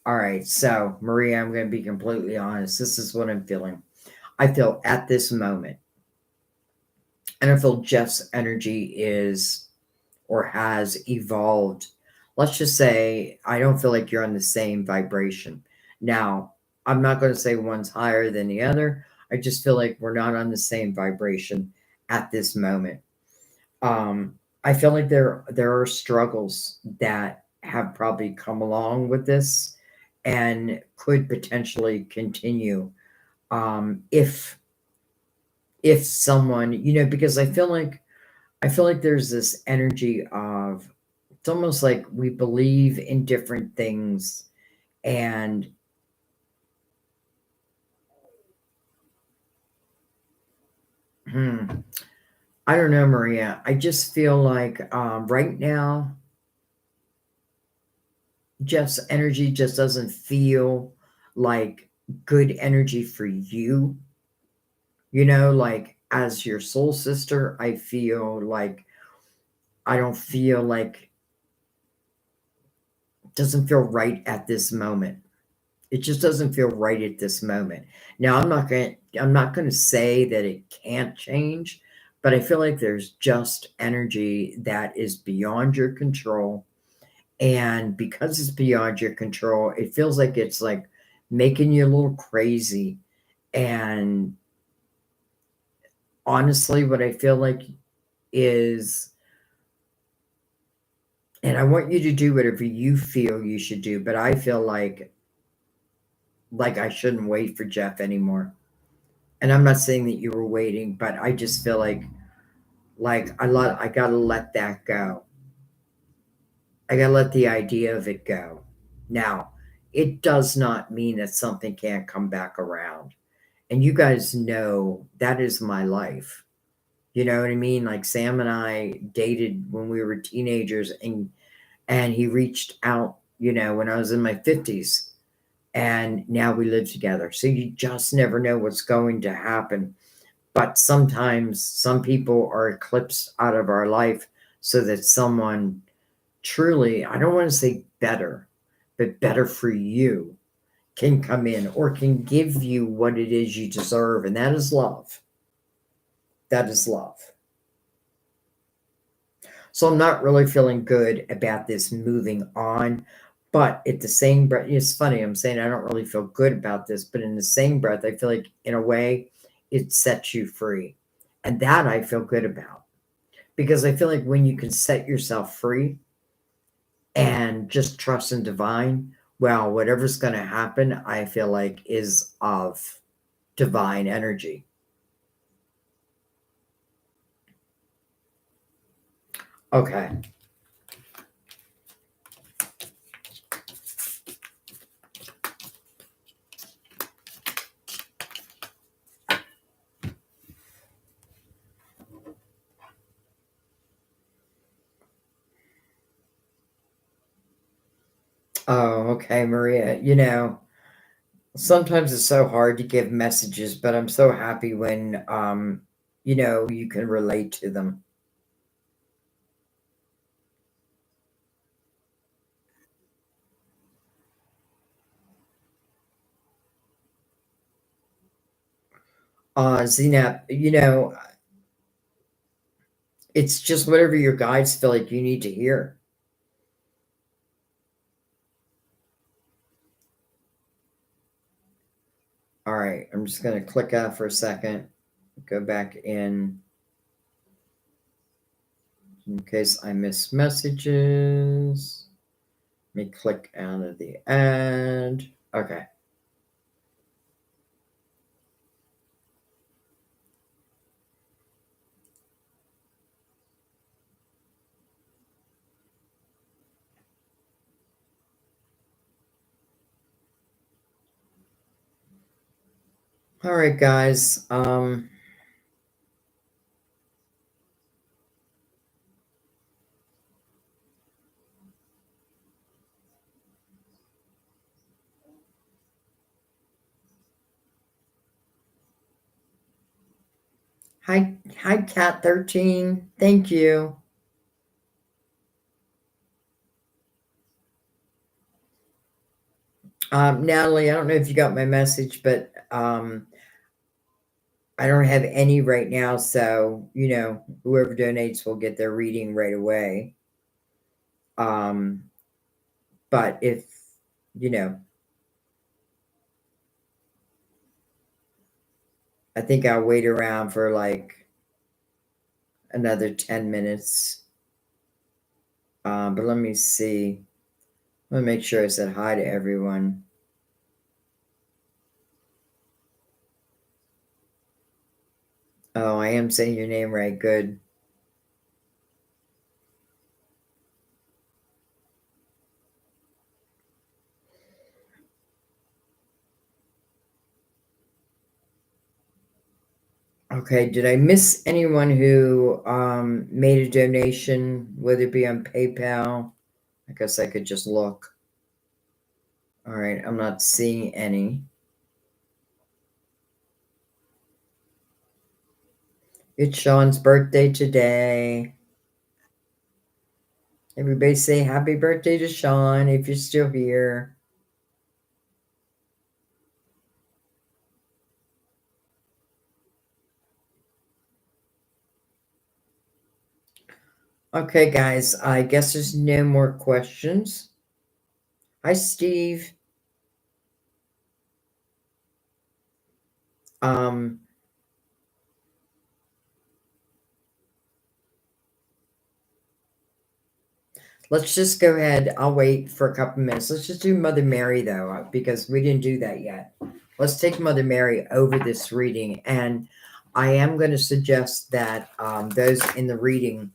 All right. So, Maria, I'm going to be completely honest. This is what I'm feeling. I feel at this moment, and I feel Jeff's energy is or has evolved. Let's just say I don't feel like you're on the same vibration. Now, I'm not going to say one's higher than the other. I just feel like we're not on the same vibration at this moment. I feel like there are struggles that have probably come along with this and could potentially continue if someone, because I feel like there's this energy of it's almost like we believe in different things and hmm, I don't know, Maria. I just feel like right now Jeff's energy just doesn't feel like good energy for you. Like as your soul sister, I feel like I don't feel like it doesn't feel right at this moment. It just doesn't feel right at this moment. Now, I'm not going to say that it can't change, but I feel like there's just energy that is beyond your control. And because it's beyond your control, it feels like it's like making you a little crazy. And honestly, what I feel like is, and I want you to do whatever you feel you should do, but I feel like I shouldn't wait for Jeff anymore. And I'm not saying that you were waiting, but I just feel like I gotta let that go. I gotta let the idea of it go. Now, it does not mean that something can't come back around. And you guys know that is my life. You know what I mean? Like Sam and I dated when we were teenagers and he reached out, when I was in my 50s and now we live together. So you just never know what's going to happen. But sometimes some people are eclipsed out of our life so that someone truly, I don't want to say better, but better for you can come in or can give you what it is you deserve. And that is love. That is love. So I'm not really feeling good about this moving on. But at the same breath, it's funny, I'm saying I don't really feel good about this, but in the same breath, I feel like in a way it sets you free. And that I feel good about because I feel like when you can set yourself free and just trust in divine, well, whatever's going to happen, I feel like is of divine energy. Okay. Oh, okay, Maria. Sometimes it's so hard to give messages, but I'm so happy when you can relate to them. Zena, it's just whatever your guides feel like you need to hear. All right, I'm just going to click out for a second, go back in case I miss messages. Let me click out of the ad. Okay. All right, guys. Hi, Cat 13. Thank you. Natalie, I don't know if you got my message, but I don't have any right now, so whoever donates will get their reading right away. But if you know, I think I'll wait around for like another 10 minutes. But let me see. Let me make sure I said hi to everyone. Oh, I am saying your name right. Good. Okay, did I miss anyone who made a donation, whether it be on PayPal? I guess I could just look. All right, I'm not seeing any. It's Sean's birthday today. Everybody say happy birthday to Sean if you're still here. Okay, guys, I guess there's no more questions. Hi, Steve. Um, let's just go ahead. I'll wait for a couple minutes. Let's just do Mother Mary, though, because we didn't do that yet. Let's take Mother Mary over this reading. And I am going to suggest that those in the reading,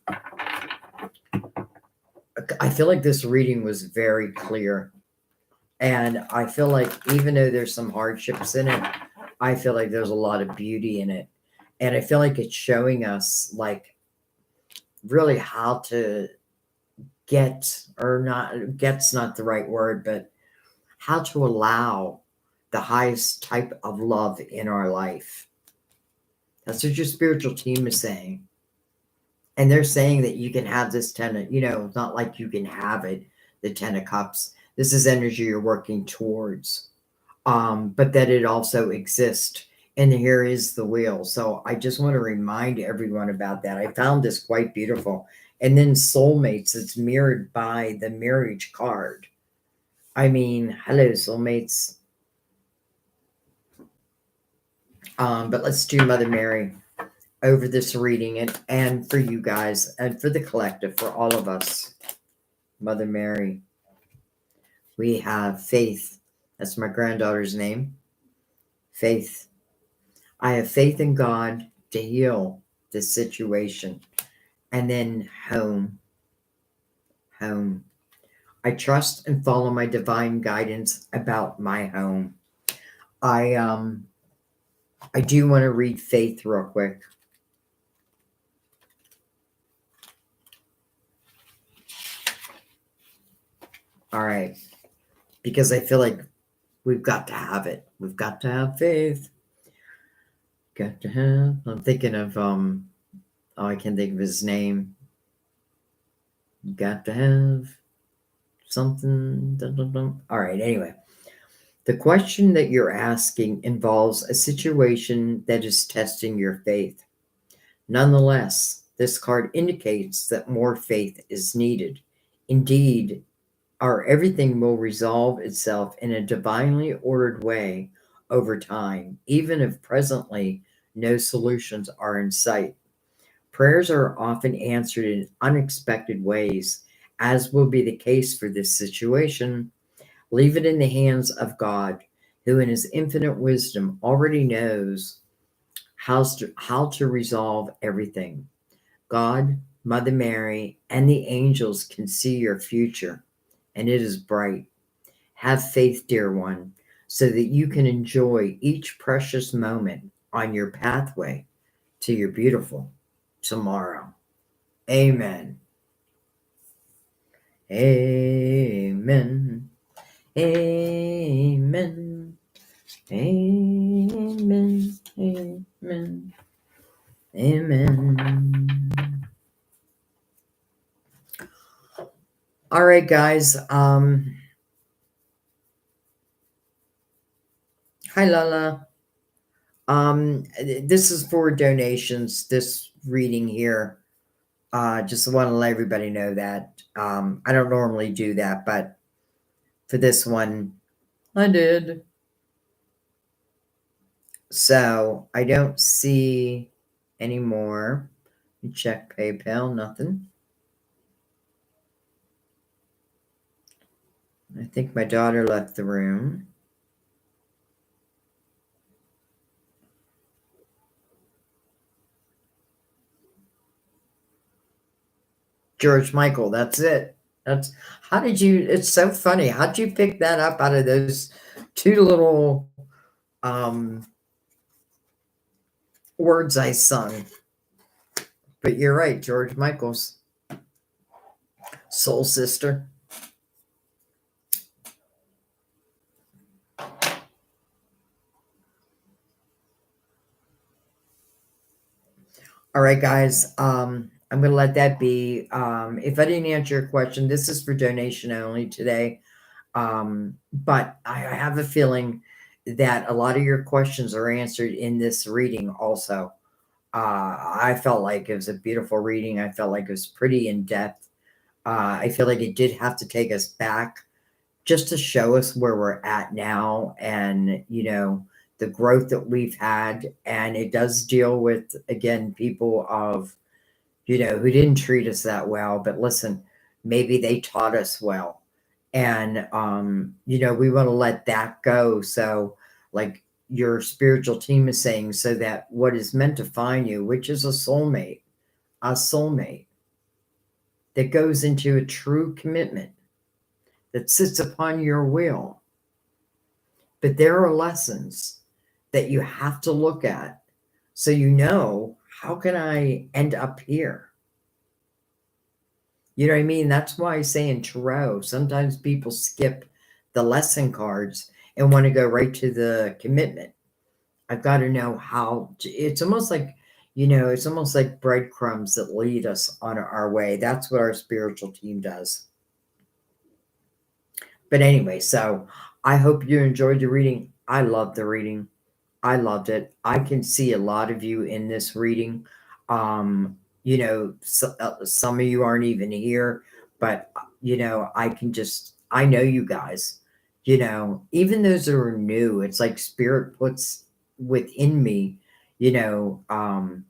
I feel like this reading was very clear. And I feel like even though there's some hardships in it, I feel like there's a lot of beauty in it. And I feel like it's showing us, like, really how to get's not the right word, but how to allow the highest type of love in our life. That's what your spiritual team is saying. And they're saying that you can have this it's not like you can have it, the 10 of cups. This is energy you're working towards. But that it also exists. And here is the wheel. So I just want to remind everyone about that. I found this quite beautiful. And then soulmates, it's mirrored by the marriage card. I mean, hello, soulmates. But let's do Mother Mary over this reading and for you guys and for the collective, for all of us. Mother Mary. We have Faith. That's my granddaughter's name. Faith. I have faith in God to heal this situation. And then home. Home. I trust and follow my divine guidance about my home. I do want to read Faith real quick. All right. Because I feel like we've got to have it. We've got to have faith. Got to have. I'm thinking of I can't think of his name. Got to have something. Dun, dun, dun. All right, anyway. The question that you're asking involves a situation that is testing your faith. Nonetheless, this card indicates that more faith is needed. Indeed, our everything will resolve itself in a divinely ordered way over time, even if presently no solutions are in sight. Prayers are often answered in unexpected ways, as will be the case for this situation. Leave it in the hands of God, who in his infinite wisdom already knows how to resolve everything. God, Mother Mary, and the angels can see your future, and it is bright. Have faith, dear one, so that you can enjoy each precious moment on your pathway to your beautiful tomorrow. Amen. Amen. Amen. Amen. Amen. Amen. All right, guys. Hi, Lala. This is for donations, this reading here. Just want to let everybody know that. I don't normally do that, but for this one, I did. So I don't see any more. Check PayPal, nothing. I think my daughter left the room. George Michael, that's it. That's how did you it's so funny. How'd you pick that up out of those two little words I sung? But you're right, George Michael's Soul Sister. All right, guys. I'm gonna let that be. If I didn't answer your question, this is for donation only today. But I have a feeling that a lot of your questions are answered in this reading also. I felt like it was a beautiful reading. I felt like it was pretty in depth. I feel like it did have to take us back just to show us where we're at now and, the growth that we've had. And it does deal with, again, people of, who didn't treat us that well. But listen, maybe they taught us well. And, we want to let that go. So, like your spiritual team is saying, so that what is meant to find you, which is a soulmate that goes into a true commitment that sits upon your will. But there are lessons that you have to look at so how can I end up here? You know what I mean? That's why I say in tarot, sometimes people skip the lesson cards and want to go right to the commitment. I've got to know it's almost like, it's almost like breadcrumbs that lead us on our way. That's what our spiritual team does. But anyway, so I hope you enjoyed the reading. I loved the reading. I loved it. I can see a lot of you in this reading. Some of you aren't even here, but I know you guys. Even those that are new, it's like spirit puts within me, you know, um,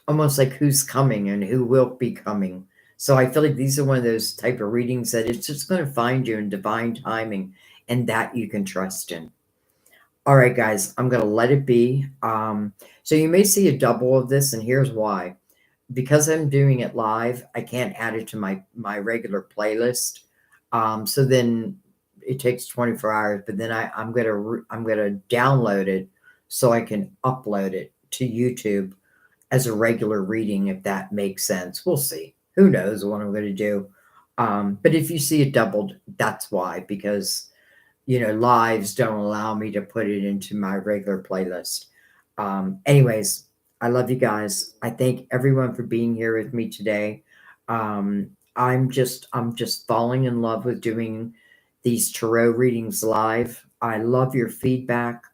almost like who's coming and who will be coming. So I feel like these are one of those type of readings that it's just going to find you in divine timing and that you can trust in. All right, guys, I'm going to let it be. So you may see a double of this, and here's why. Because I'm doing it live, I can't add it to my regular playlist. So then it takes 24 hours, but then I'm gonna download it so I can upload it to YouTube as a regular reading, if that makes sense. We'll see. Who knows what I'm going to do? But if you see it doubled, that's why, because lives don't allow me to put it into my regular playlist. Anyways, I love you guys. I thank everyone for being here with me today. I'm just falling in love with doing these tarot readings live. I love your feedback.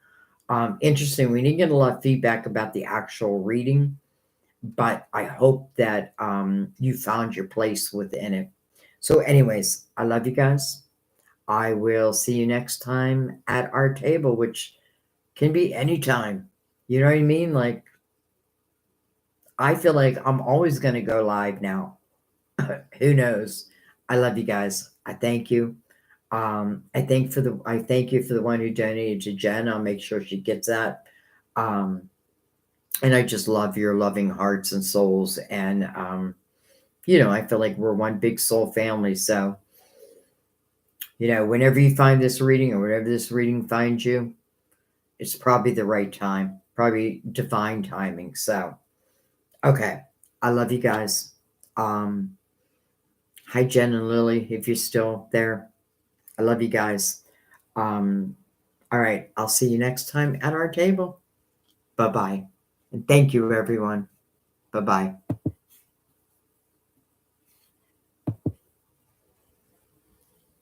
Interesting. We didn't get a lot of feedback about the actual reading, but I hope that you found your place within it. So, anyways, I love you guys. I will see you next time at our table, which can be anytime. You know what I mean? Like, I feel like I'm always going to go live now. Who knows? I love you guys. I thank you. I thank you for the one who donated to Jen. I'll make sure she gets that. And I just love your loving hearts and souls. And, I feel like we're one big soul family. So, whenever you find this reading or whenever this reading finds you, it's probably the right time, probably divine timing. So, okay. I love you guys. Hi, Jen and Lily, if you're still there. I love you guys. All right. I'll see you next time at our table. Bye bye. And thank you, everyone. Bye bye.